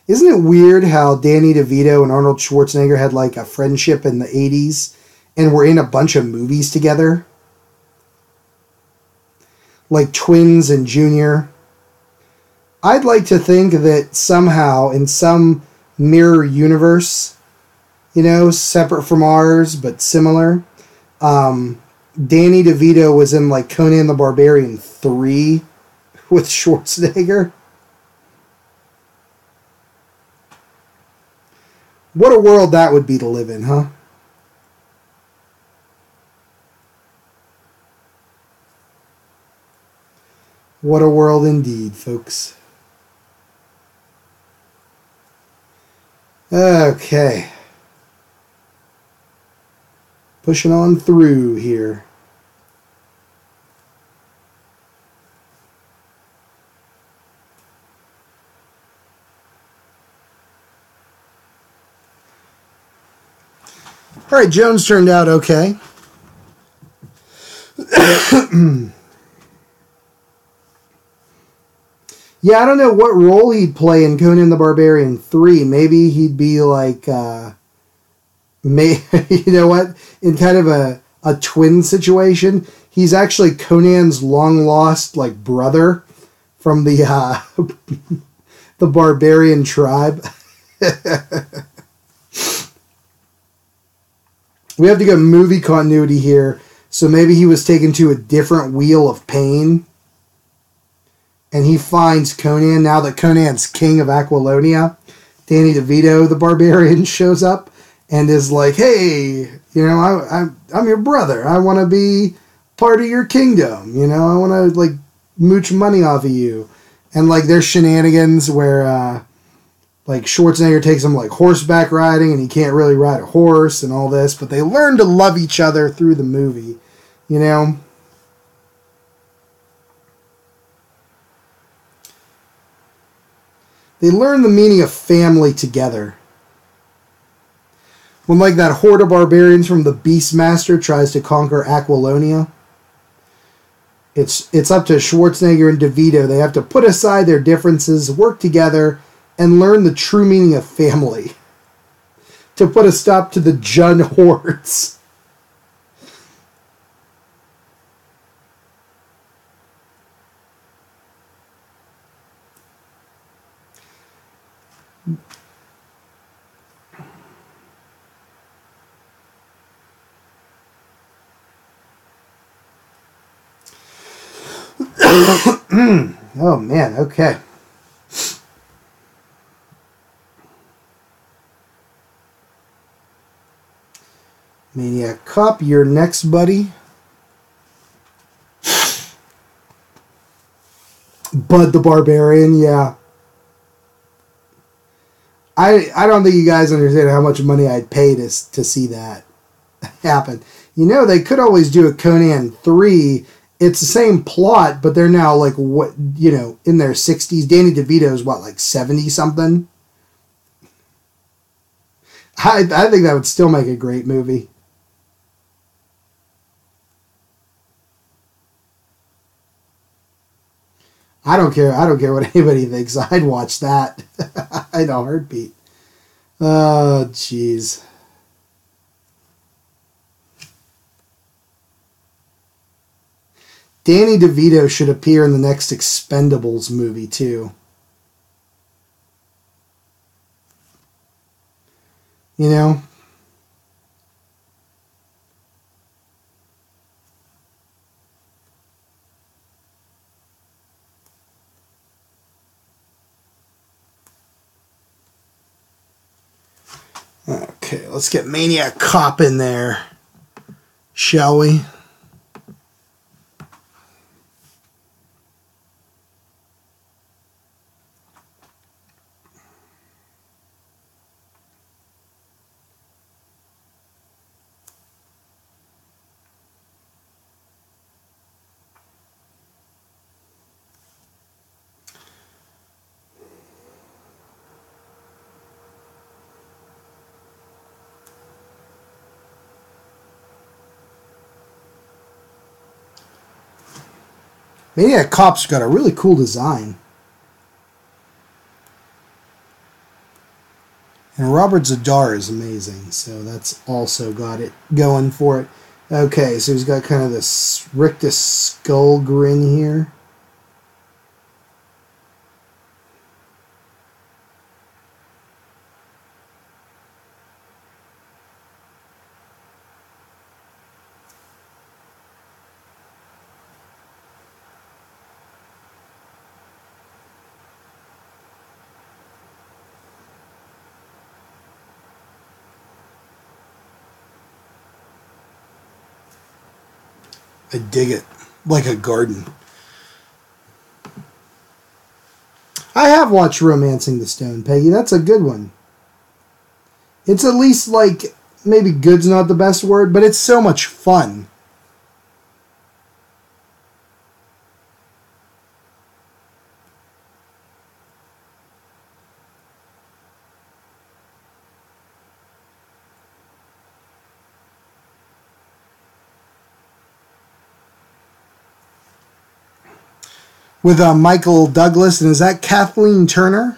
Isn't it weird how Danny DeVito and Arnold Schwarzenegger had like a friendship in the 80s and were in a bunch of movies together? Like Twins and Junior. I'd like to think that somehow in some mirror universe, you know, separate from ours but similar, Danny DeVito was in like Conan the Barbarian 3 with Schwarzenegger. What a world that would be to live in, huh? What a world indeed, folks. Okay. Pushing on through here. All right, Jones turned out okay. Yeah, I don't know what role he'd play in Conan the Barbarian 3. Maybe he'd be like, you know what? In kind of a twin situation. He's actually Conan's long lost like brother from the the barbarian tribe. We have to get movie continuity here. So maybe he was taken to a different wheel of pain. And he finds Conan now that Conan's king of Aquilonia. Danny DeVito, the barbarian, shows up and is like, hey, you know, I'm your brother. I want to be part of your kingdom. You know, I want to, like, mooch money off of you. And, like, there's shenanigans where, like, Schwarzenegger takes him, like, horseback riding and he can't really ride a horse and all this. But they learn to love each other through the movie, you know? They learn the meaning of family together. When, like, that horde of barbarians from the Beastmaster tries to conquer Aquilonia, it's up to Schwarzenegger and DeVito. They have to put aside their differences, work together, and learn the true meaning of family to put a stop to the Jun hordes. Oh, man, okay. Maniac Cop, you're next, buddy. Bud the Barbarian, yeah. I don't think you guys understand how much money I'd pay to see that happen. You know, they could always do a Conan 3. It's the same plot, but they're now, like, what, you know, in their 60s. Danny DeVito's, what, like 70-something? I think that would still make a great movie. I don't care. I don't care what anybody thinks. I'd watch that. I know, heartbeat. Oh, jeez. Danny DeVito should appear in the next Expendables movie, too. You know? Okay, let's get Maniac Cop in there, shall we? Maniac Cop's got a really cool design. And Robert Zadar is amazing, so that's also got it going for it. Okay, so he's got kind of this rictus skull grin here. I dig it. Like a garden. I have watched Romancing the Stone, Peggy. That's a good one. It's at least like, maybe good's not the best word, but it's so much fun. With Michael Douglas, and is that Kathleen Turner?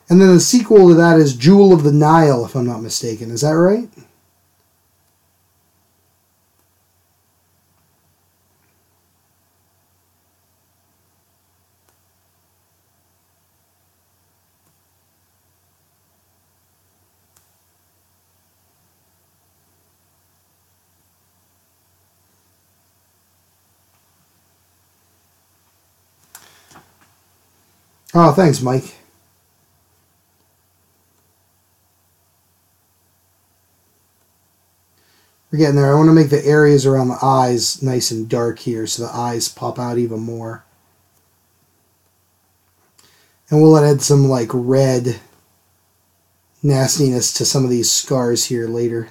And then the sequel to that is Jewel of the Nile, if I'm not mistaken. Is that right? Oh, thanks, Mike. We're getting there. I want to make the areas around the eyes nice and dark here so the eyes pop out even more. And we'll add some like red nastiness to some of these scars here later.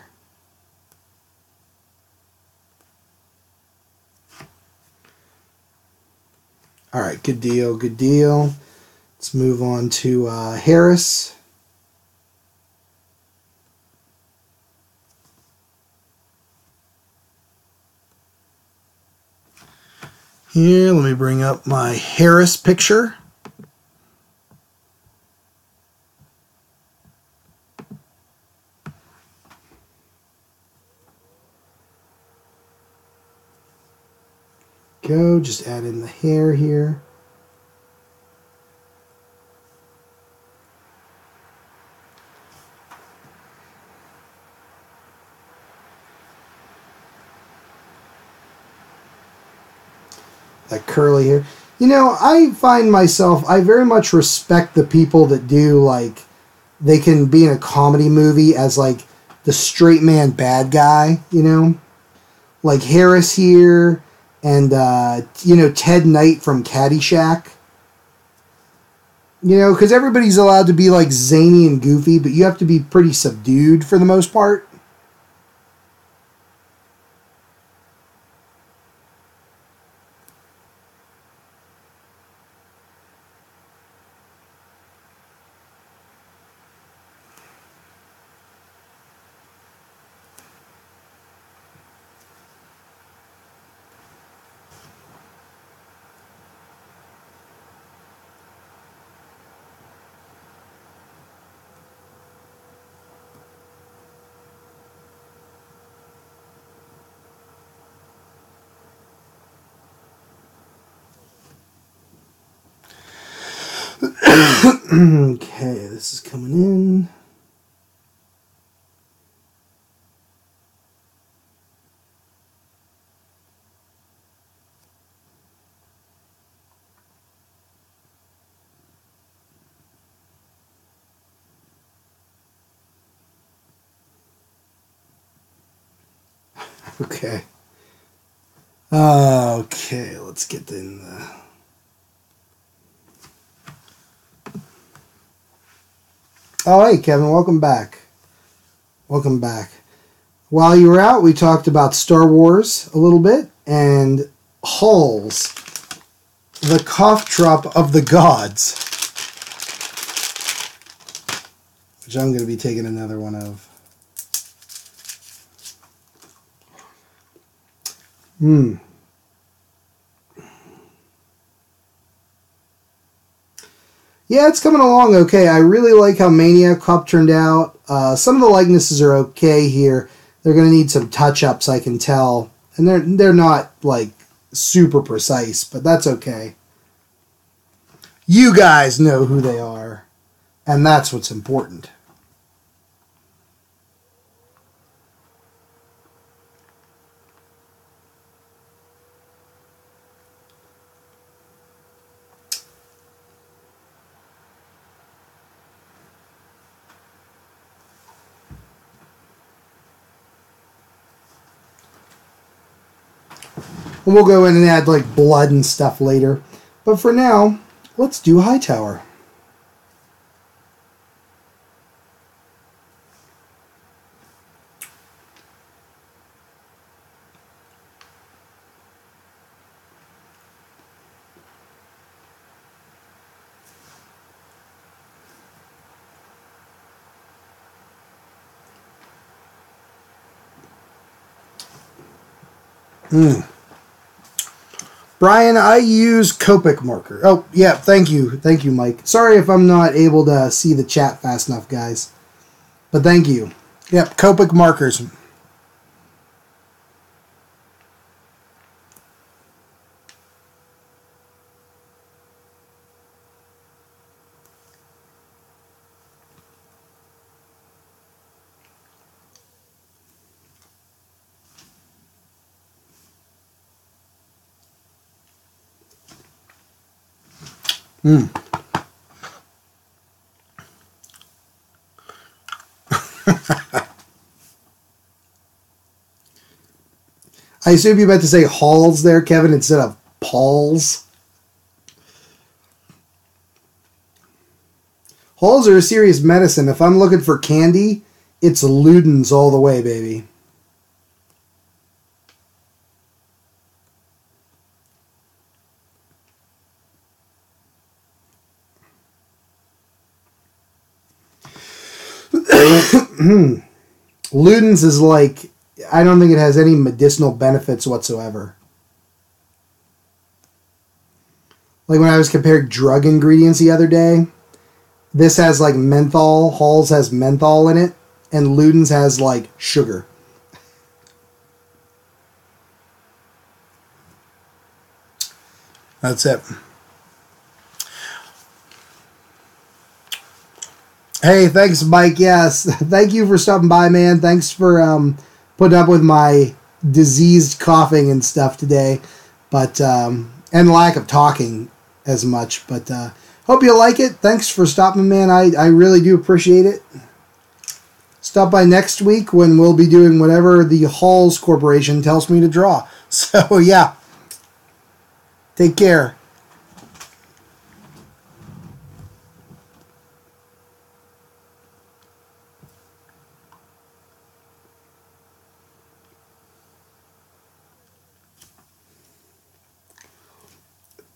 Alright, good deal, good deal. Let's move on to Harris. Here, let me bring up my Harris picture. Go, just add in the hair here. That curly hair. You know, I find myself, I very much respect the people that do, like, they can be in a comedy movie as, like, the straight man bad guy, you know? Like Harris here, and, you know, Ted Knight from Caddyshack. You know, because everybody's allowed to be, like, zany and goofy, but you have to be pretty subdued for the most part. Okay, this is coming in. Okay. Okay, let's get in the... Oh, hey, Kevin, welcome back. Welcome back. While you were out, we talked about Star Wars a little bit, and Halls, the cough drop of the gods, which I'm going to be taking another one of. Yeah, it's coming along okay. I really like how Maniac Cop turned out. Some of the likenesses are okay here. They're going to need some touch-ups, I can tell. And they're not, like, super precise, but that's okay. You guys know who they are, and that's what's important. And we'll go in and add, like, blood and stuff later. But for now, let's do Hightower. Brian, I use Copic marker. Oh, yeah, thank you. Thank you, Mike. Sorry if I'm not able to see the chat fast enough, guys. But thank you. Yep, Copic markers. I assume you meant to say halls there, Kevin, instead of Pauls. Halls are a serious medicine. If I'm looking for candy, it's Ludens all the way, baby. Ludens is like, I don't think it has any medicinal benefits whatsoever. Like when I was comparing drug ingredients the other day, this has like menthol, Halls has menthol in it, and Ludens has like sugar. That's it. Hey, thanks, Mike. Yes, thank you for stopping by, man. Thanks for putting up with my diseased coughing and stuff today, but and lack of talking as much. But hope you like it. Thanks for stopping, man. I really do appreciate it. Stop by next week when we'll be doing whatever the Halls Corporation tells me to draw. So yeah, take care.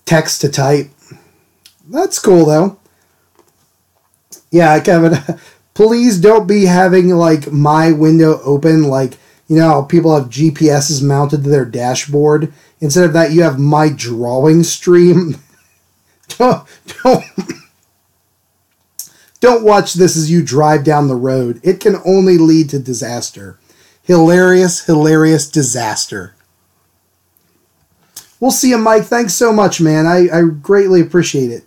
Text to type. That's cool, though. Yeah, Kevin, please don't be having, like, my window open, like, you know, people have GPSs mounted to their dashboard. Instead of that, you have my drawing stream. don't, don't watch this as you drive down the road. It can only lead to disaster. Hilarious, hilarious disaster. We'll see you, Mike. Thanks so much, man. I greatly appreciate it.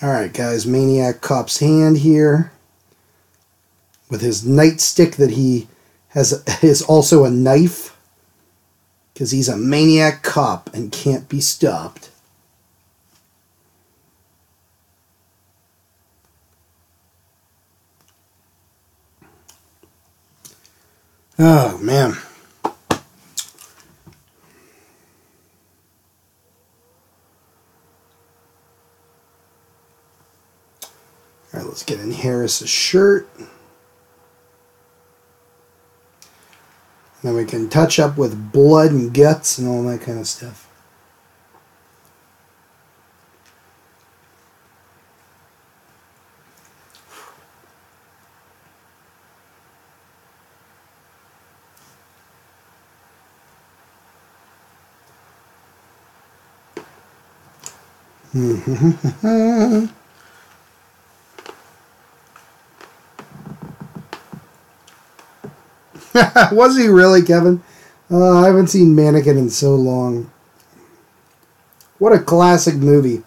Alright, guys. Maniac Cop's hand here. with his nightstick that he has is also a knife, because he's a maniac cop and can't be stopped. Oh, man. All right, let's get in Harris's shirt. Then we can touch up with blood and guts and all that kind of stuff. Was he really, Kevin? I haven't seen Mannequin in so long. What a classic movie.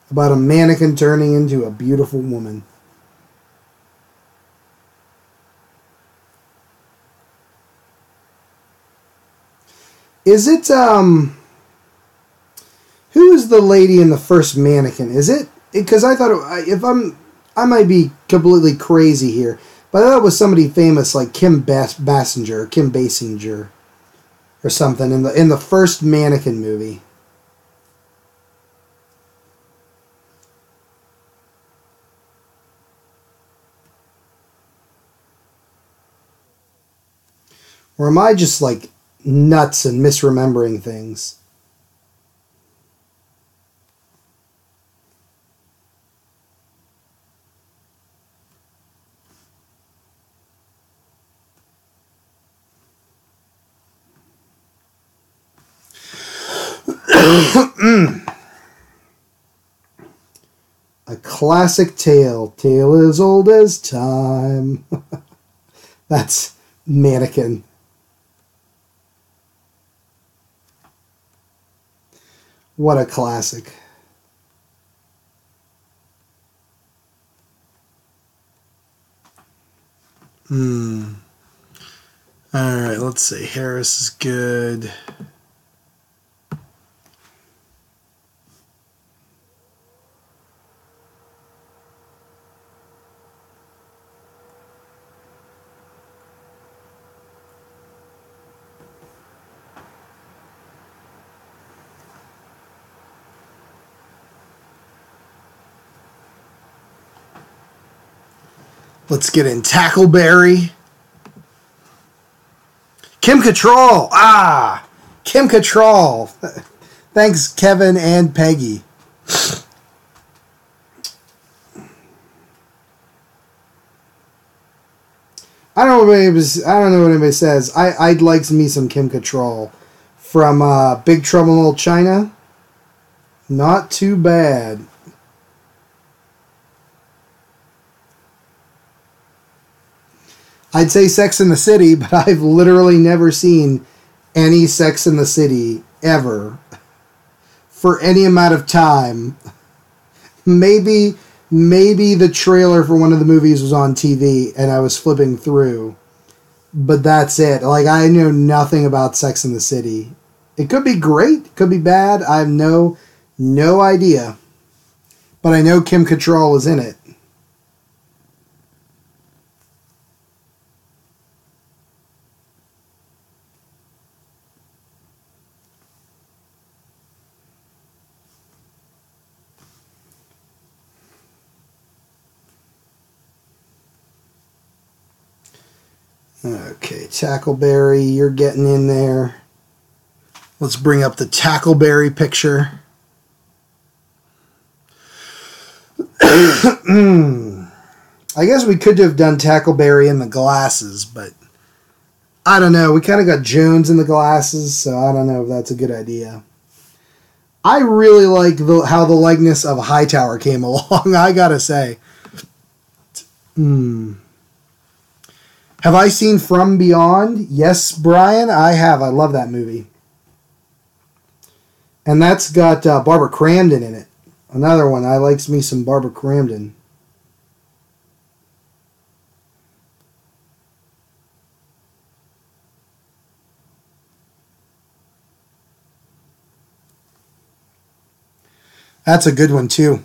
About a mannequin turning into a beautiful woman. Is it, who is the lady in the first Mannequin? Is it, because I thought, I might be completely crazy here, but I thought it was somebody famous like Kim Basinger, or something in the first Mannequin movie. Or am I just like nuts and misremembering things? A classic tale as old as time. That's Mannequin. What a classic. Alright, let's see. Harris is good. Let's get in Tackleberry. Kim Cattrall. Ah, Kim Cattrall. Thanks, Kevin and Peggy. I don't know what anybody says. I'd like me some Kim Cattrall from Big Trouble in Little China. Not too bad. I'd say Sex in the City, but I've literally never seen any Sex in the City ever for any amount of time. Maybe the trailer for one of the movies was on TV and I was flipping through, but that's it. Like, I know nothing about Sex in the City. It could be great, it could be bad. I have no idea, but I know Kim Cattrall is in it. Okay, Tackleberry, you're getting in there. Let's bring up the Tackleberry picture. I guess we could have done Tackleberry in the glasses, but I don't know. We kind of got Jones in the glasses, so I don't know if that's a good idea. I really like how the likeness of Hightower came along, I gotta say. Have I seen From Beyond? Yes, Brian, I have. I love that movie. And that's got Barbara Crampton in it. Another one. I likes me some Barbara Crampton. That's a good one, too.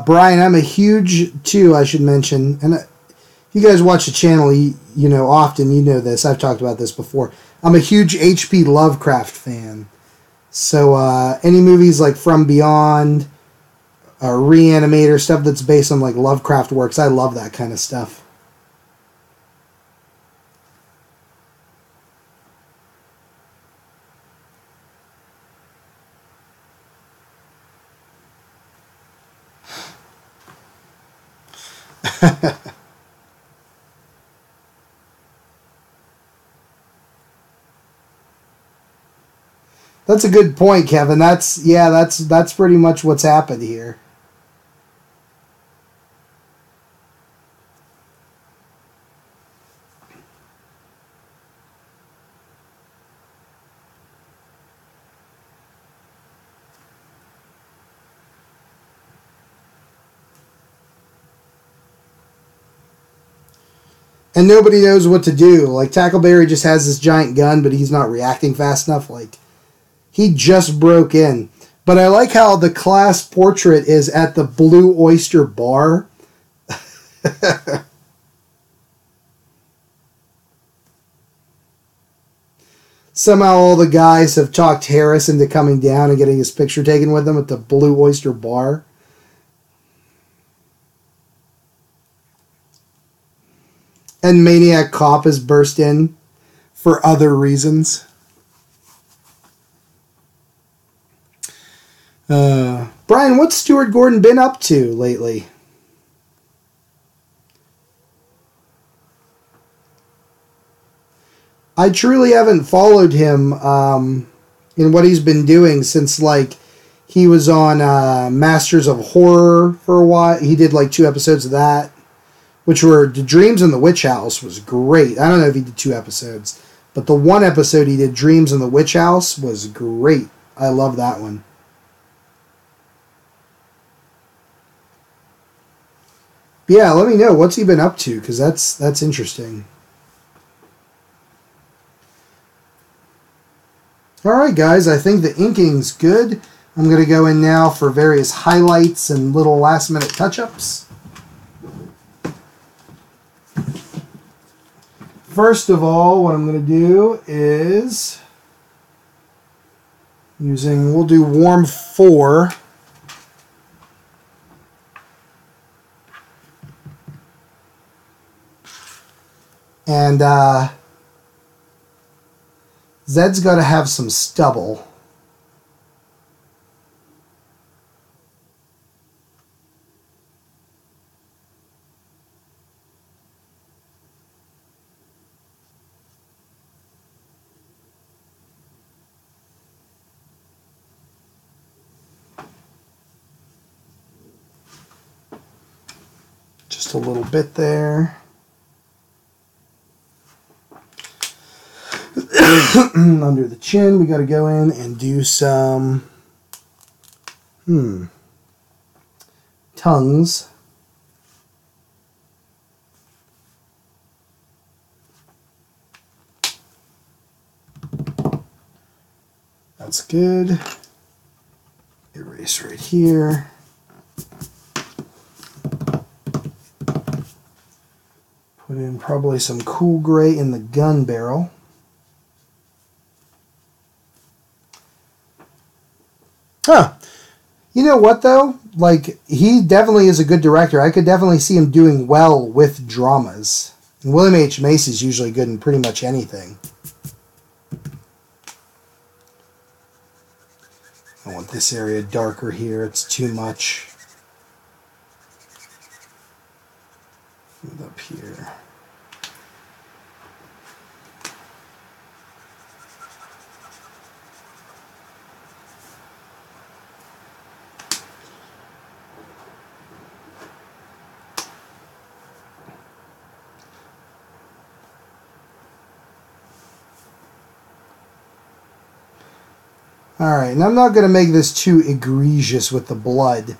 Brian, I'm a huge, too, I should mention, and if you guys watch the channel, you know, often, you know this, I've talked about this before. I'm a huge H.P. Lovecraft fan. So any movies like From Beyond, Reanimator, stuff that's based on like Lovecraft works, I love that kind of stuff. That's a good point, Kevin. That's pretty much what's happened here. And nobody knows what to do. Like Tackleberry just has this giant gun, but he's not reacting fast enough. Like he just broke in. But I like how the class portrait is at the Blue Oyster Bar. Somehow all the guys have talked Harris into coming down and getting his picture taken with them at the Blue Oyster Bar. And Maniac Cop has burst in for other reasons. Brian, what's Stuart Gordon been up to lately? I truly haven't followed him in what he's been doing since, like, he was on Masters of Horror for a while. He did, like, 2 episodes of that, which were The Dreams in the Witch House was great. I don't know if he did 2 episodes, but the 1 episode he did, Dreams in the Witch House, was great. I love that one. Yeah, let me know. What's he been up to? Because that's interesting. Alright guys, I think the inking's good. I'm going to go in now for various highlights and little last minute touch-ups. First of all, what I'm going to do is we'll do Warm 4. And Zed's got to have some stubble. Just a little bit there. Under the chin, we got to go in and do some tongues. That's good. Erase right here. Put in probably some cool gray in the gun barrel. Huh. You know what, though? Like, he definitely is a good director. I could definitely see him doing well with dramas. And William H. Macy's usually good in pretty much anything. I want this area darker here. It's too much. Move up here. Alright, and I'm not going to make this too egregious with the blood.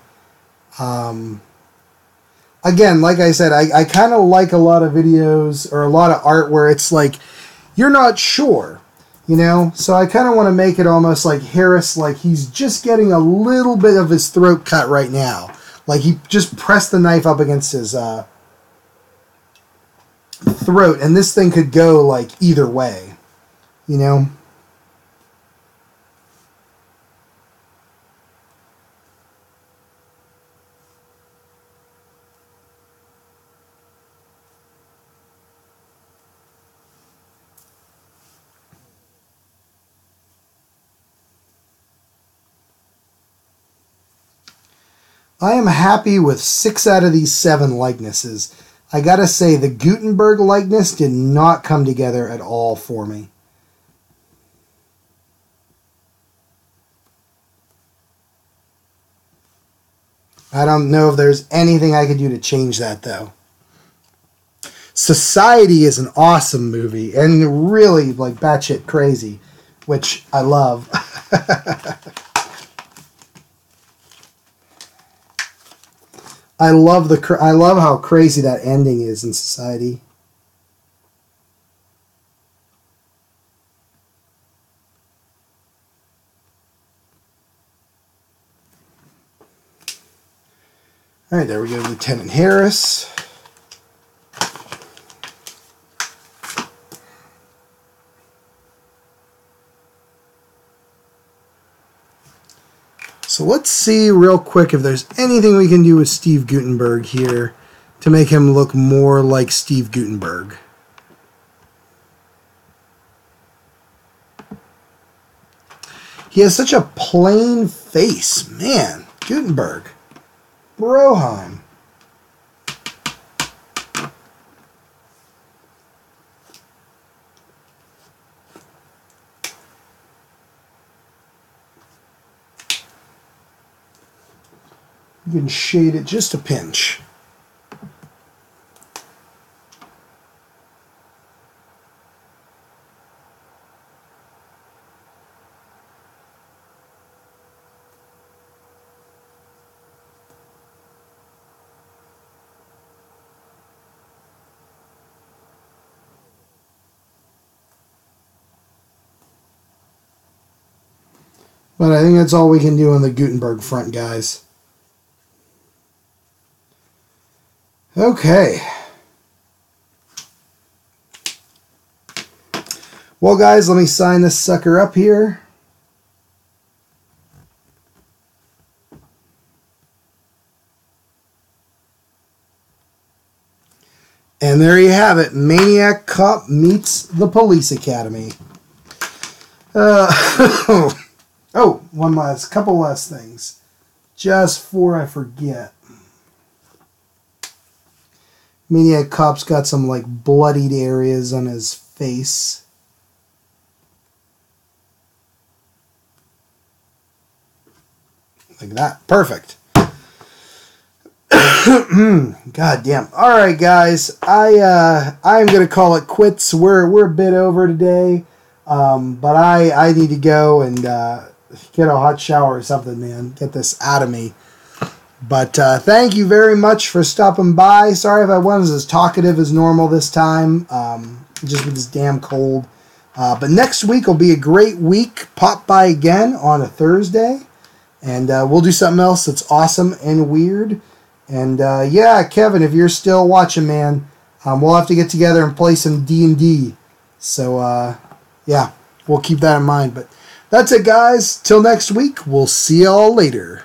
I again, like I said, I kind of like a lot of videos or a lot of art where it's like, you're not sure, you know? So I kind of want to make it almost like Harris, like he's just getting a little bit of his throat cut right now. Like he just pressed the knife up against his throat, and this thing could go like either way, you know? I am happy with 6 out of these 7 likenesses. I gotta say, the Gutenberg likeness did not come together at all for me. I don't know if there's anything I could do to change that, though. Society is an awesome movie, and really, like, batshit crazy, which I love. I love how crazy that ending is in Society. All right, there we go, Lieutenant Harris. So let's see real quick if there's anything we can do with Steve Gutenberg here to make him look more like Steve Gutenberg. He has such a plain face. Man, Gutenberg. Broheim. You can shade it just a pinch. But I think that's all we can do on the Gutenberg front, guys. Okay. Well, guys, let me sign this sucker up here. And there you have it. Maniac Cop meets the Police Academy. Oh, couple last things. Just before I forget. Maniac Cop's got some, like, bloodied areas on his face. Like that. Perfect. God damn. Alright, guys. I'm going to call it quits. We're a bit over today. But I need to go and get a hot shower or something, man. Get this out of me. But thank you very much for stopping by. Sorry if I wasn't as talkative as normal this time. Just with this damn cold. But next week will be a great week. Pop by again on a Thursday. And we'll do something else that's awesome and weird. And yeah, Kevin, if you're still watching, man, we'll have to get together and play some D&D. So, yeah, we'll keep that in mind. But that's it, guys. Till next week, we'll see y'all later.